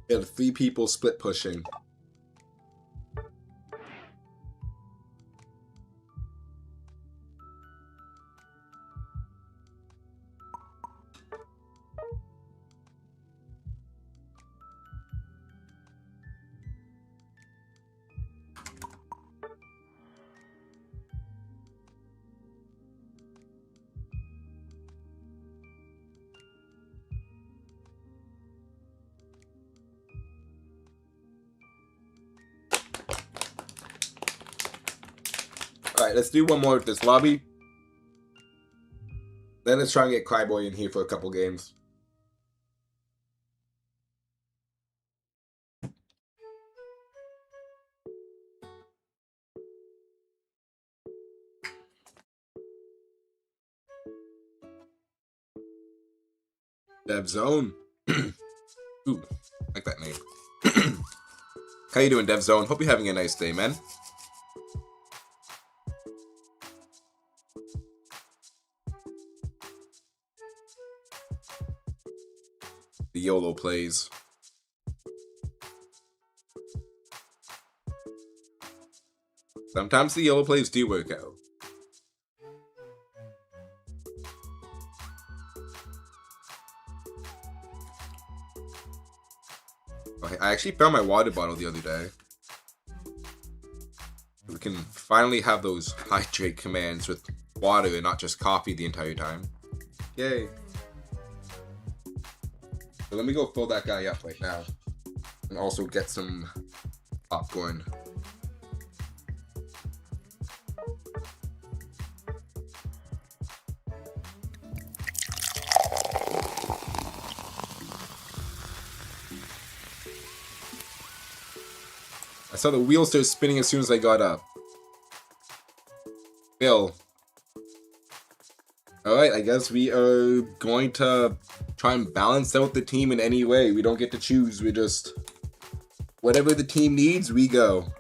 We had 3 people split pushing. Alright, let's do one more with this lobby. Then let's try and get Cryboy in here for a couple games. Dev Zone. Ooh, like that name. How you doing, Dev Zone? Hope you're having a nice day, man. The YOLO plays. Sometimes the YOLO plays do work out. I actually found my water bottle the other day. We can finally have those hydrate commands with water and not just coffee the entire time. Yay. So let me go fill that guy up right now. And also get some popcorn. I saw the wheels start spinning as soon as I got up. Bill. Alright, I guess we are going to try and balance out the team in any way. We don't get to choose, we just... Whatever the team needs, we go.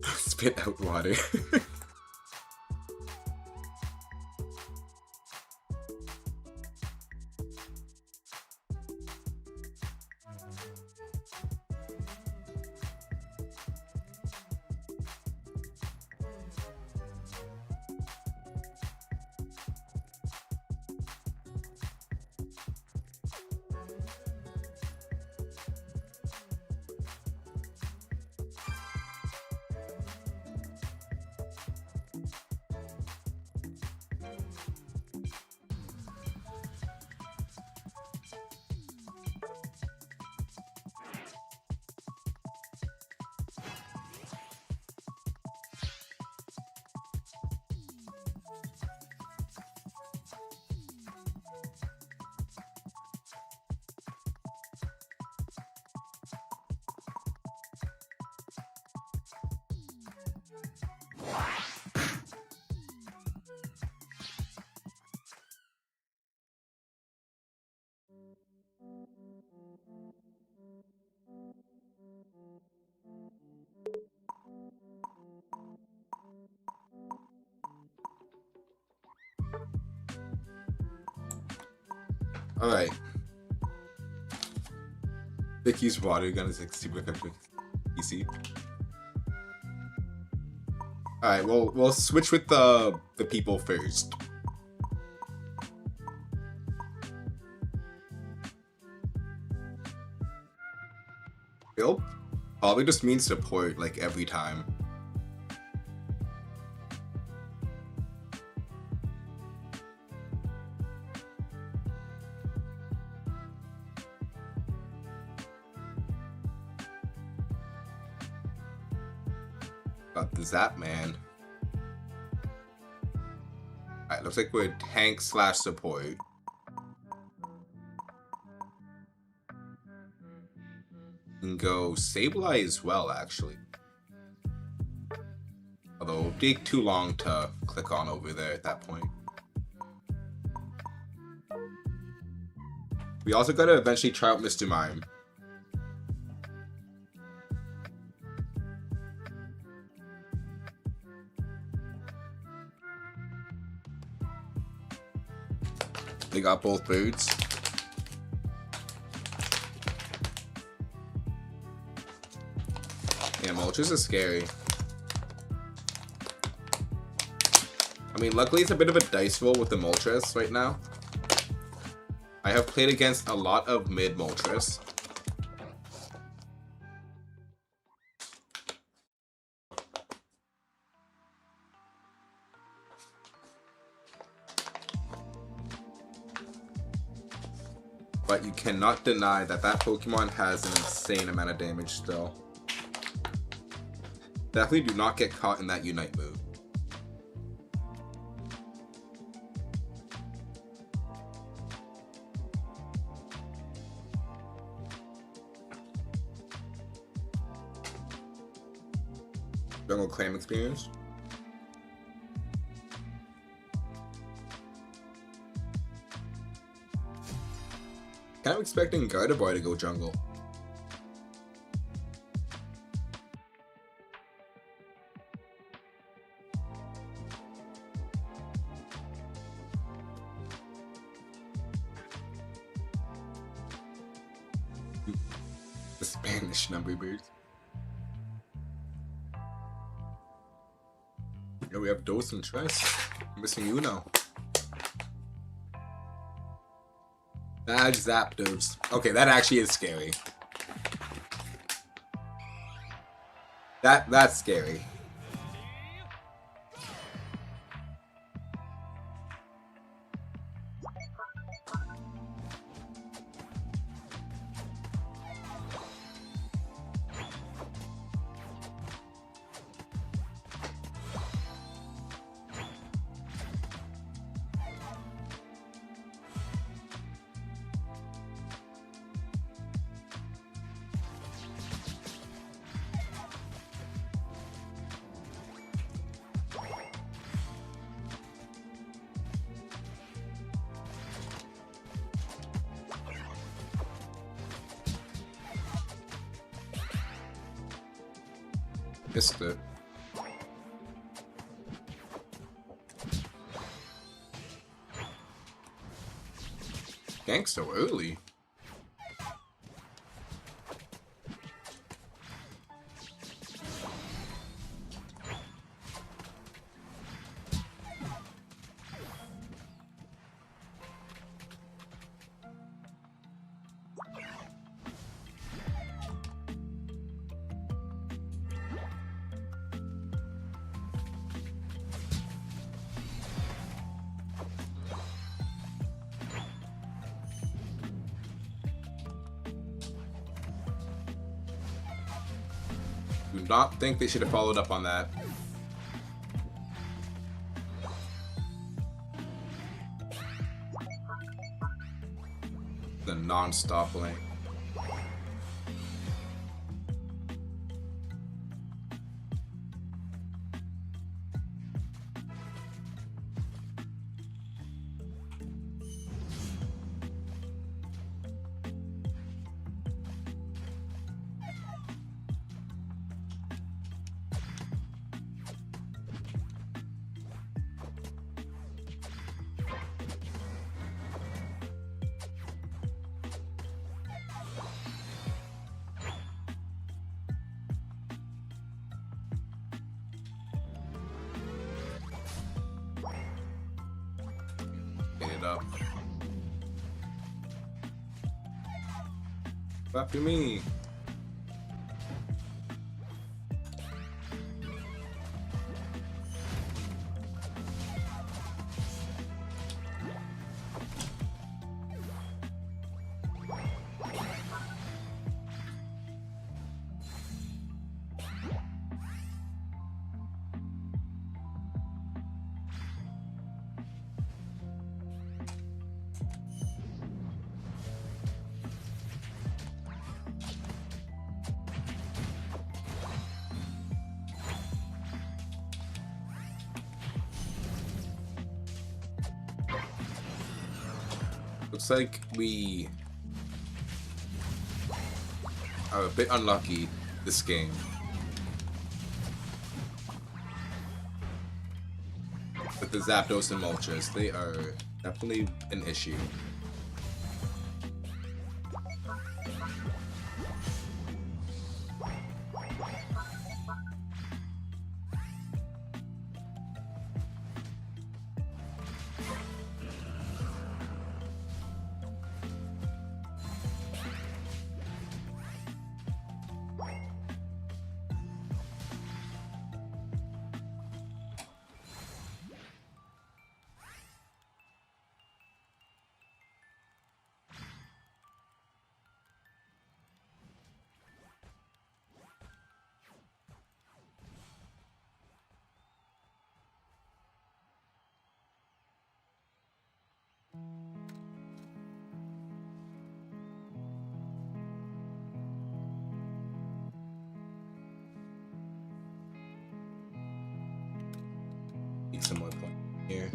Spit out water. Alright. Vicky's water gun is like super effective. PC. Alright, we'll switch with the people first. Bill probably just means support like every time. Got the Zap Man. Alright, looks like we're tank slash support. Can go Sableye as well, actually. Although it would take too long to click on over there at that point. We also gotta eventually try out Mr. Mime. They got both birds. Yeah, Moltres is scary. I mean, luckily it's a bit of a dice roll with the Moltres right now. I have played against a lot of mid Moltres. But you cannot deny that that Pokemon has an insane amount of damage still. Definitely do not get caught in that Unite move. Jungle Clam experience. Kind of expecting Gardevoir to go jungle. The Spanish number birds. Yeah, we have Dose and Tress. Missing Uno. Ah, Zapdos. Okay, that actually is scary. That's scary. Missed it. Gank so early. Do not think they should have followed up on that. The non-stop lane. Get it up. After me. Looks like we are a bit unlucky this game. With the Zapdos and Moltres, they are definitely an issue. Need some more point here.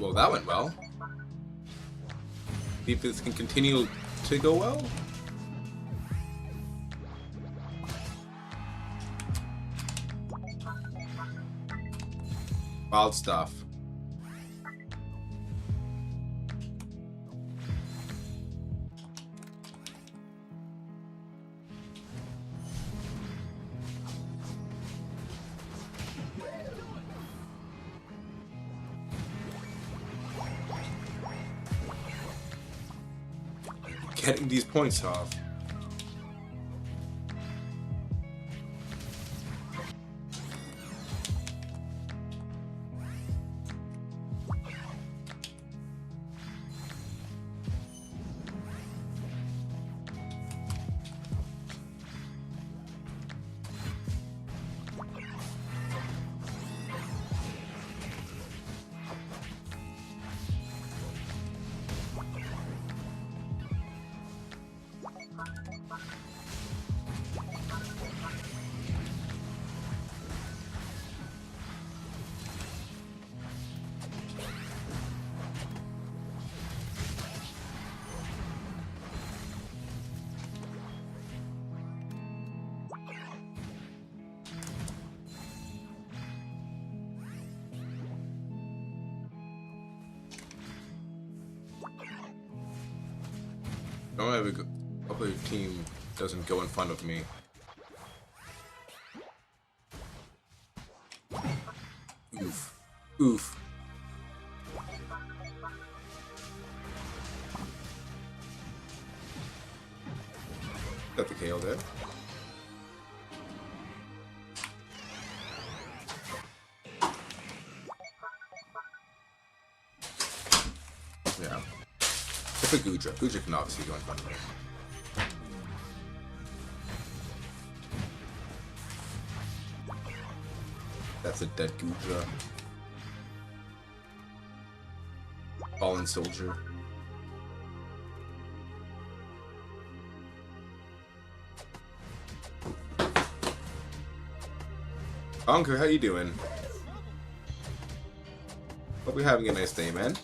Well, that went well. See if this can continue to go well. Wild stuff. Getting these points off. Don't ever go. Hopefully the team doesn't go in front of me. Oof. Oof. Got the KO there. Yeah. For Gudra. Gudra can obviously go in front of me. That's a dead Gudra. Fallen soldier. Bonker, how you doing? Hope you're having a nice day, man.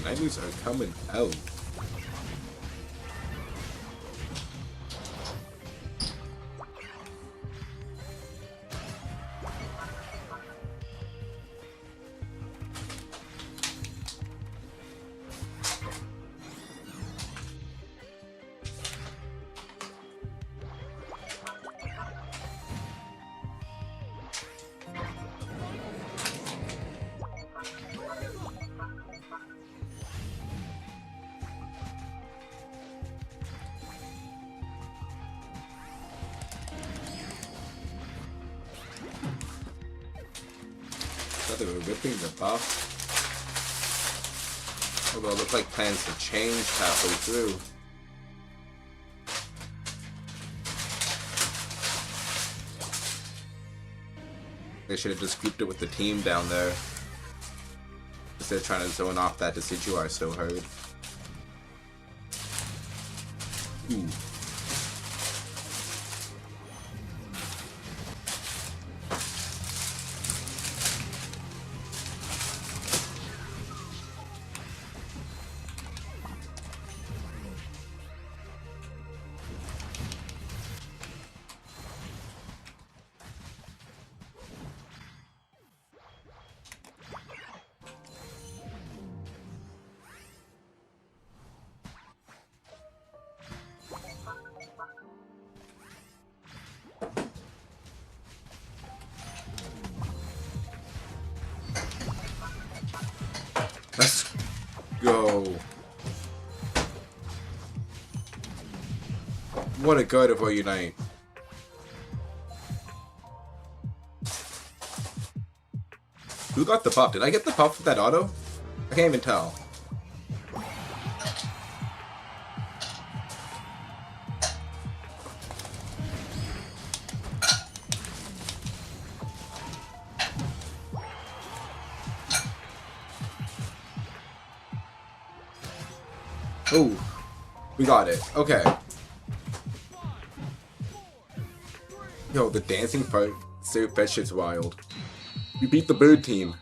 Nightmares are coming out. they were ripping the buff. Although it looked like plans to change halfway through. They should have just grouped it with the team down there. Instead of trying to zone off that Decidueye so hard. Ooh. Let's go. What a God of War Unite. Who got the buff? Did I get the buff with that auto? I can't even tell. Oh, we got it. Okay. Yo, the dancing part, so that shit's wild. We beat the bird team.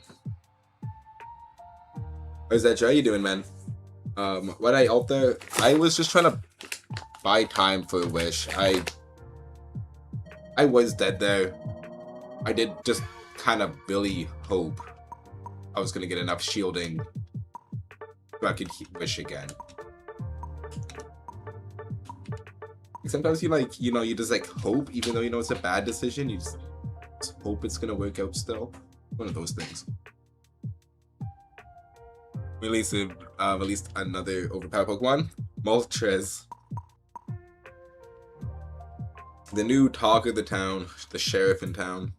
How's that, Joe? How you doing, man? What I ult there? I was just trying to buy time for a wish. I was dead there. I did just kind of really hope I was gonna get enough shielding so I could wish again. Sometimes you like, you just like hope, even though you know it's a bad decision, you just hope it's gonna work out still. One of those things. We released another overpowered Pokemon, Moltres. The new talk of the town, the sheriff in town.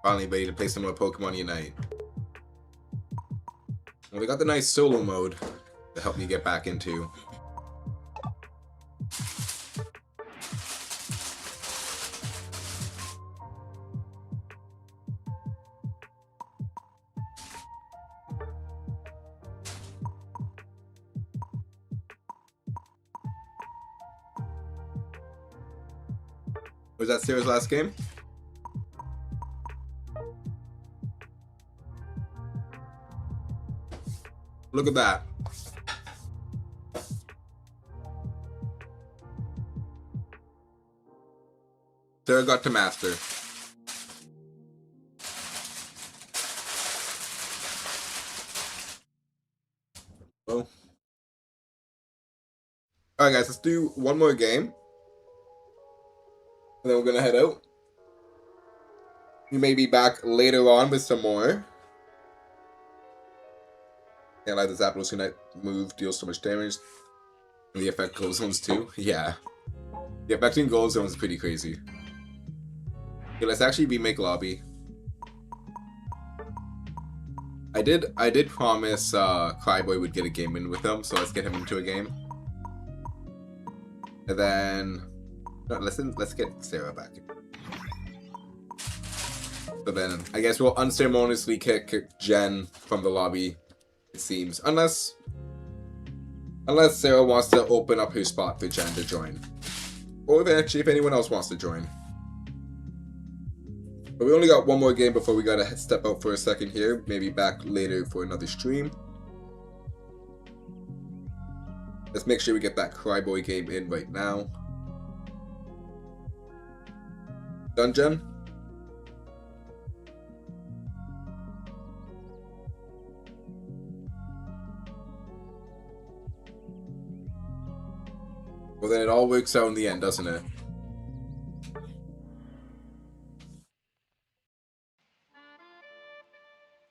Finally ready to play some more Pokemon Unite. Well, we got the nice solo mode to help me get back into. Was that Sarah's last game? Look at that. Sarah got to master. Oh. Alright guys, let's do one more game. And then we're gonna head out. We may be back later on with some more. Can't lie, this Zapdos Unite move deals so much damage. And the effect gold zones too. Yeah. The effect in gold zones is pretty crazy. Okay, let's actually remake lobby. I did promise Cryboy would get a game in with him, so let's get him into a game. And then no, let's get Sarah back. So then I guess we'll unceremoniously kick Jen from the lobby. It seems, unless Sarah wants to open up her spot for Jen to join, or actually if anyone else wants to join. But we only got one more game before we gotta step out for a second here. Maybe back later for another stream. Let's make sure we get that Cryboy game in right now. Done, Jen? Well, then it all works out in the end, doesn't it?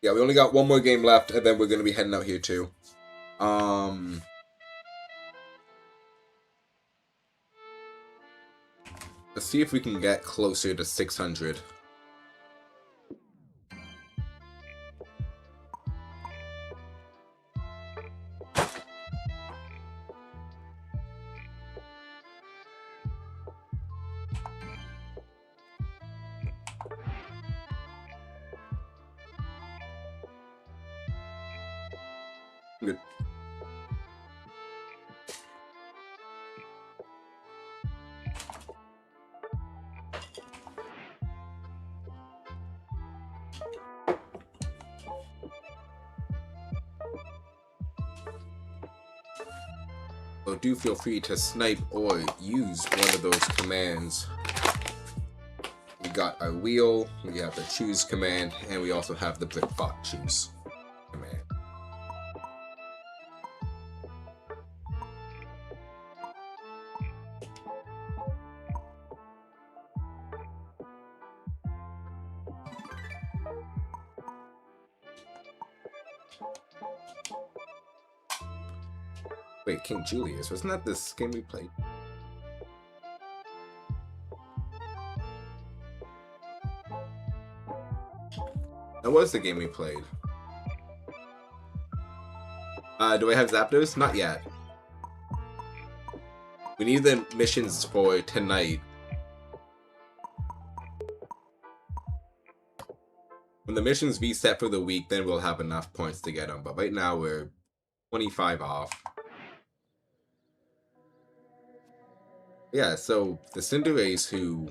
Yeah, we only got one more game left, and then we're gonna be heading out here too. Let's see if we can get closer to 600. Good. So do feel free to snipe or use one of those commands. We got our wheel, we have the choose command, and we also have the Brickbot choose command. Wait, King Julius, wasn't that this game we played? That was the game we played. Do I have Zapdos? Not yet. We need the missions for tonight. When the missions reset for the week, then we'll have enough points to get them. But right now, we're 25 off. Yeah, so the Cinderace who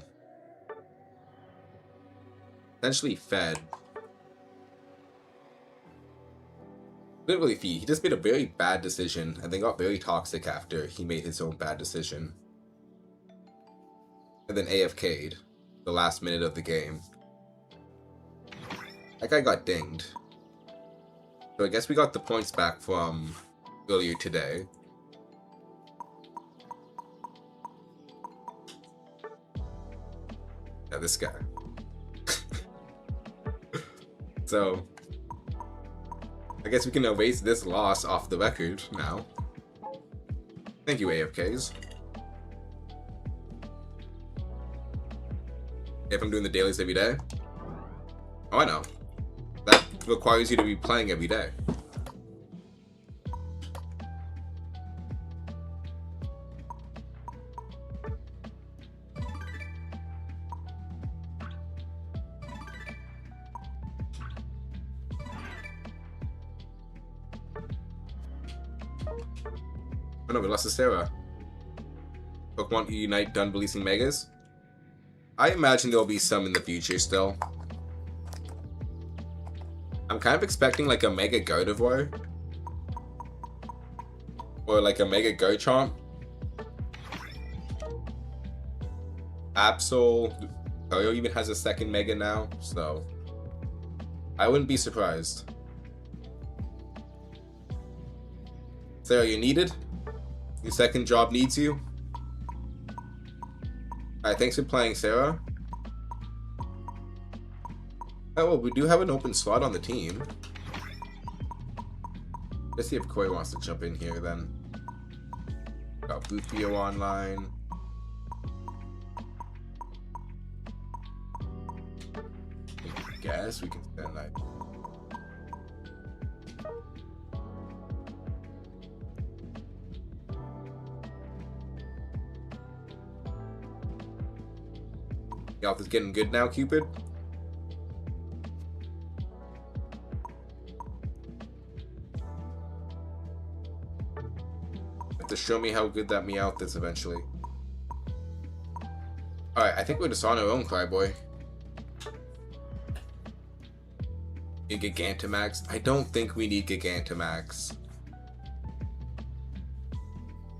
essentially fed. Didn't really feed. He just made a very bad decision and then got very toxic after he made his own bad decision. And then AFK'd the last minute of the game. That guy got dinged. So I guess we got the points back from earlier today. Yeah, this guy. So I guess we can erase this loss off the record now. Thank you, AFKs. If I'm doing the dailies every day? Oh, I know. That requires you to be playing every day. Oh no, we lost to Sarah. Pokemon Unite done releasing Megas? I imagine there'll be some in the future still. I'm kind of expecting like a Mega Gardevoir. Or like a Mega Garchomp. Absol. Koyo even has a second Mega now, so I wouldn't be surprised. Sarah, you needed? Your second job needs you? Alright, thanks for playing, Sarah. Oh, well, we do have an open slot on the team. Let's see if Koi wants to jump in here then. Got Bluthio online. I guess we can send that. Your health is getting good now, Cupid? Have to show me how good that Meowth is eventually. Alright, I think we're just on our own, Cryboy. Need Gigantamax? I don't think we need Gigantamax.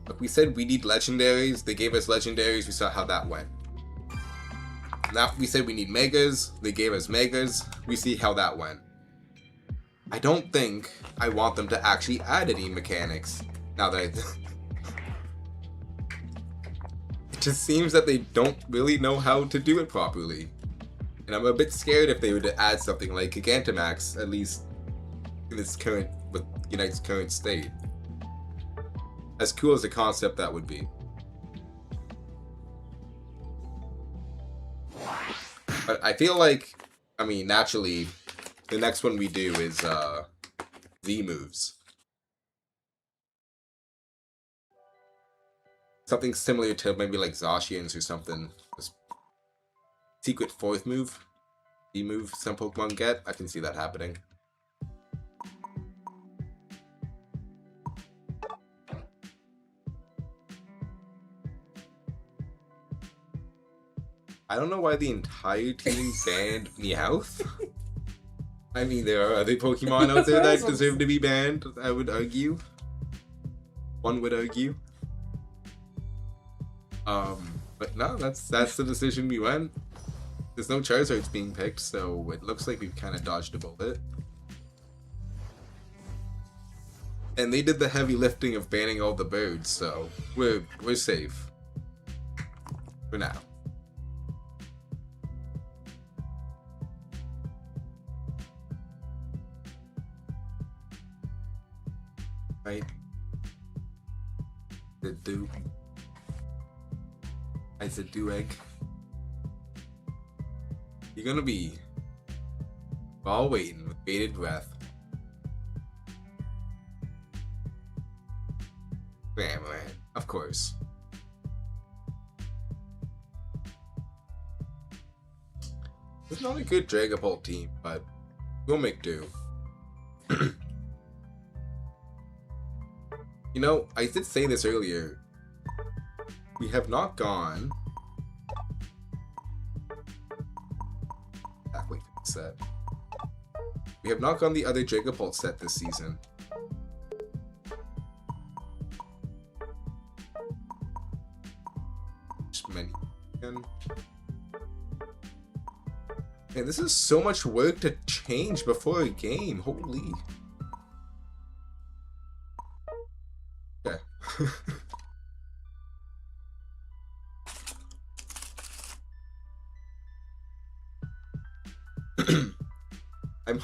Look, we said we need legendaries. They gave us legendaries. We saw how that went. Now we said we need megas. They gave us megas. We see how that went. I don't think I want them to actually add any mechanics. Now that it just seems that they don't really know how to do it properly. And And I'm a bit scared if they would add something like Gigantamax, at least in its current, with Unite's current state. As cool as a concept that would be. But I feel like, I mean, naturally, the next one we do is V moves. Something similar to maybe like Zacians or something. This secret fourth move, V move some Pokemon get. I can see that happening. I don't know why the entire team banned Meowth. I mean, there are other Pokemon out there that deserve to be banned, I would argue. One would argue. But no, that's the decision we went. There's no Charizards being picked, so it looks like we've kind of dodged a bullet. And they did the heavy lifting of banning all the birds, so we're safe. For now. Right? The do. I said do egg. You're gonna be all waiting with bated breath. Man, of course. It's not a good Dragapult team, but we'll make do. You know, I did say this earlier. We have not gone halfway through the set. We have not gone the other Dragapult set this season. Many. And this is so much work to change before a game. Holy. Okay.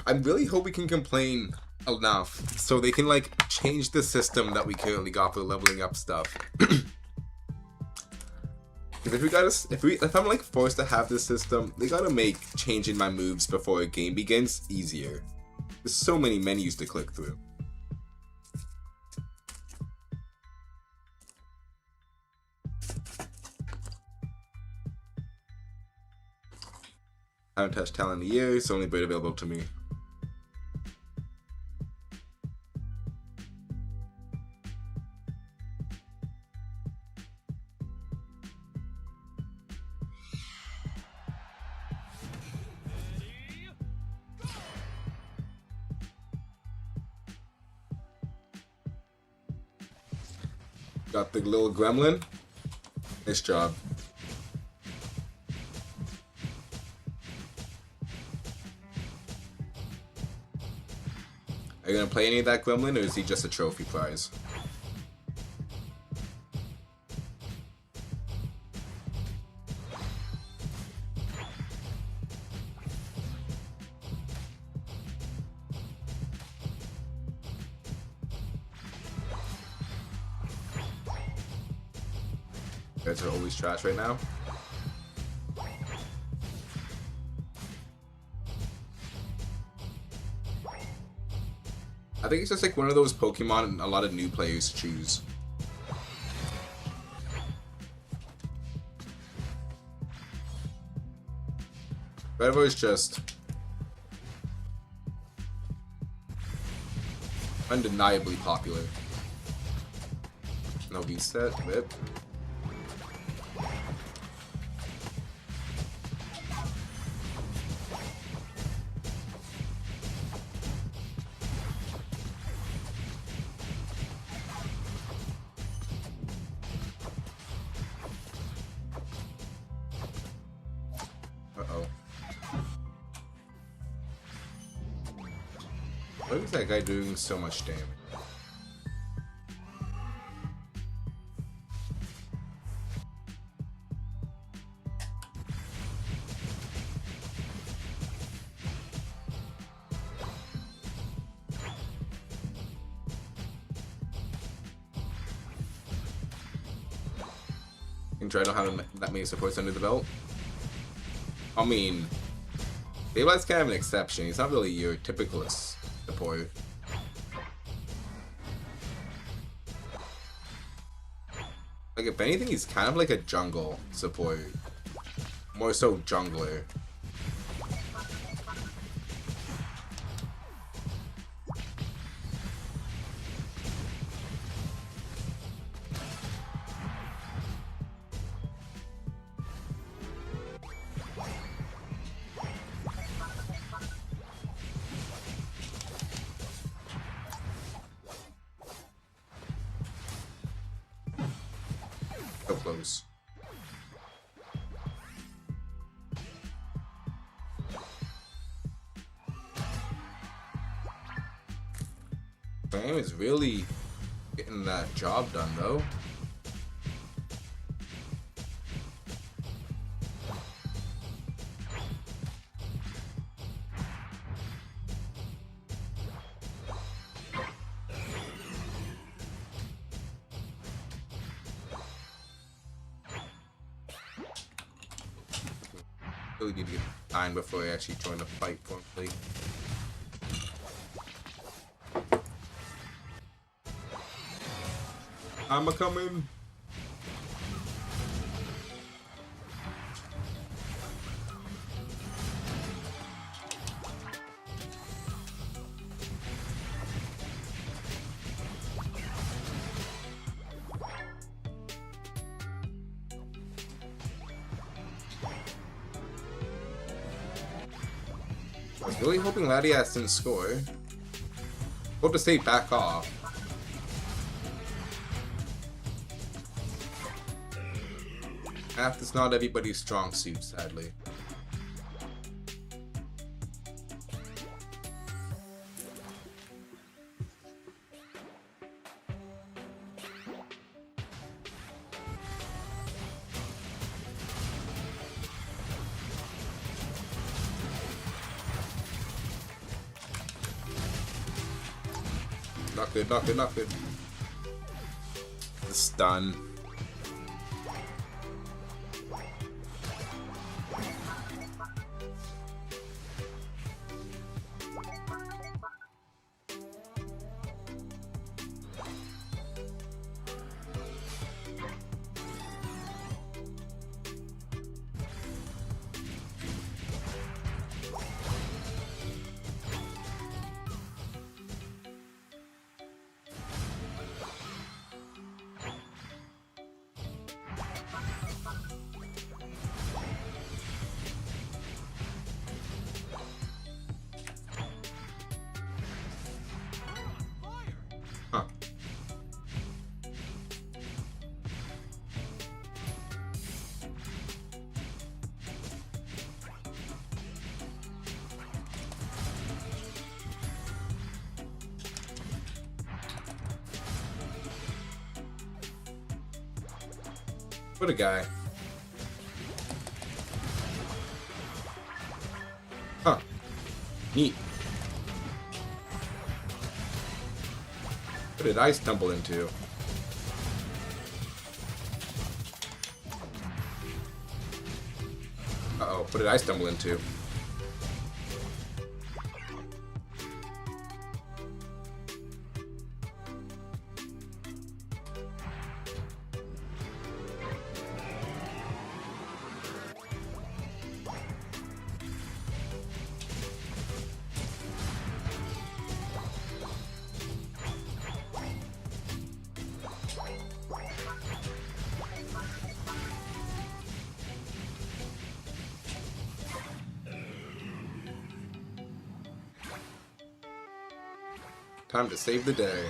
I'm really hope we can complain enough so they can like change the system that we currently got for leveling up stuff. Because if I'm like forced to have this system, they gotta make changing my moves before a game begins easier. There's so many menus to click through. I haven't touched Talon in a year, it's the only bird available to me. Got the little gremlin. Nice job. Are you gonna play any of that gremlin, or is he just a trophy prize? You guys are always trash right now. I think it's just like one of those Pokemon a lot of new players choose. Revo is just undeniably popular. No V set, whip. Why is that guy doing so much damage? Considering I don't have that many supports under the belt. I mean, Sablite's kind of an exception. He's not really your typical support. Like, if anything, he's kind of like a jungle support. More so jungler. So close. Fame is really getting that job done, though. Really need to get time before I actually join the fight properly. I'm a coming. I was really hoping Latias didn't score. Hope to stay back off. Math is not everybody's strong suit, sadly. Not good, not good, not good. The stun. Huh. What a guy. Huh. Neat. What did I stumble into? Uh-oh, what did I stumble into? Time to save the day.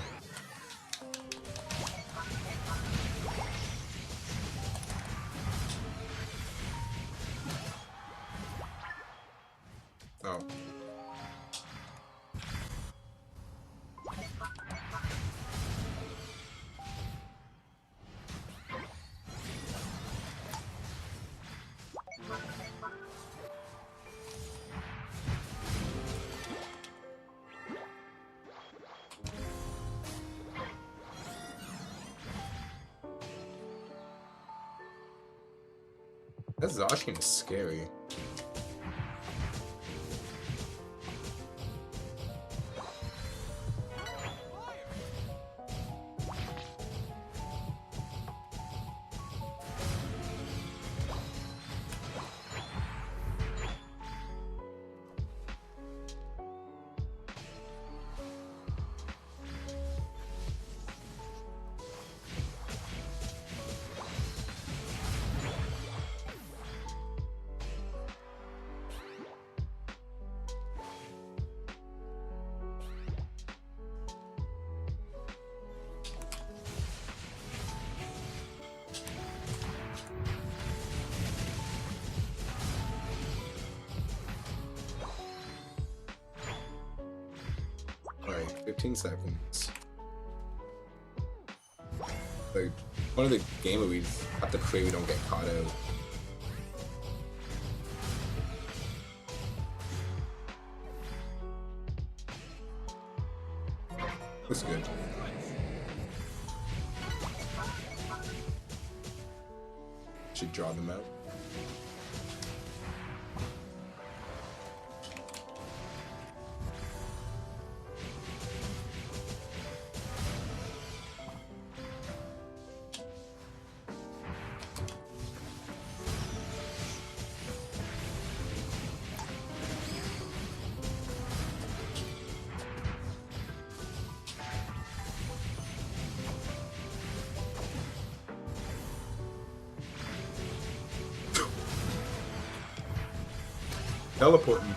Oh. That Zacian is scary. Alright, 15 seconds. Like, one of the game where we have to pray we don't get caught out. Looks good. Should draw them out. Teleporting.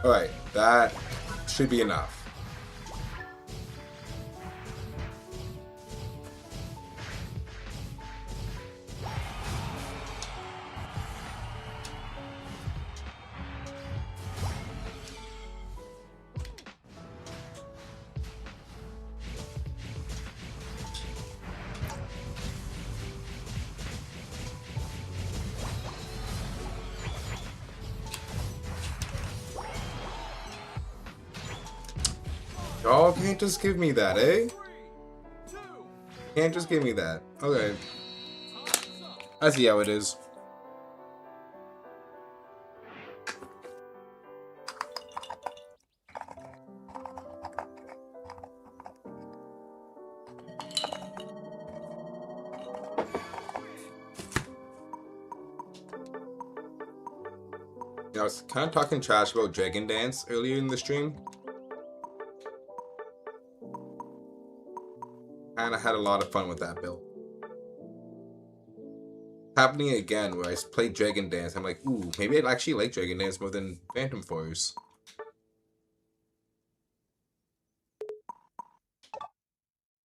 Alright, that should be enough. Y'all can't just give me that, eh? Can't just give me that. Okay. I see how it is. I was kind of talking trash about Dragon Dance earlier in the stream. And I had a lot of fun with that build. Happening again where I played Dragon Dance, I'm like, ooh, maybe I'd actually like Dragon Dance more than Phantom Force.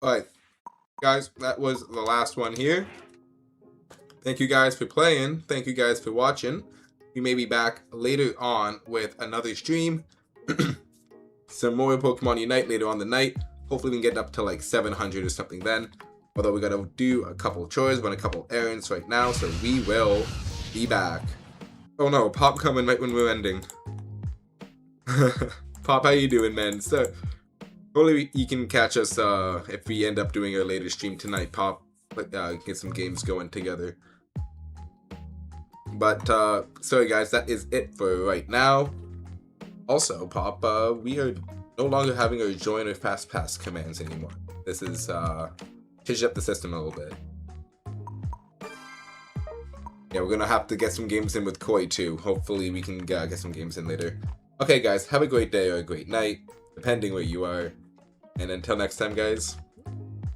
Alright, guys, that was the last one here. Thank you guys for playing. Thank you guys for watching. We may be back later on with another stream. Some more Pokemon Unite later on the night. Hopefully we can get up to like 700 or something then. Although we gotta do a couple chores, run a couple errands right now, so we will be back. Oh no, Pop coming right when we're ending. Pop, how you doing, man? So, hopefully you can catch us if we end up doing a later stream tonight, Pop. Get some games going together. But, sorry guys, that is it for right now. Also, Pop, we are no longer having our join or fast pass commands anymore. This is changed up the system a little bit. Yeah, we're gonna have to get some games in with Koi too. Hopefully we can get some games in later. Okay guys, have a great day or a great night, depending where you are. And until next time guys,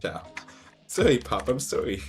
ciao. Sorry Pop, I'm sorry.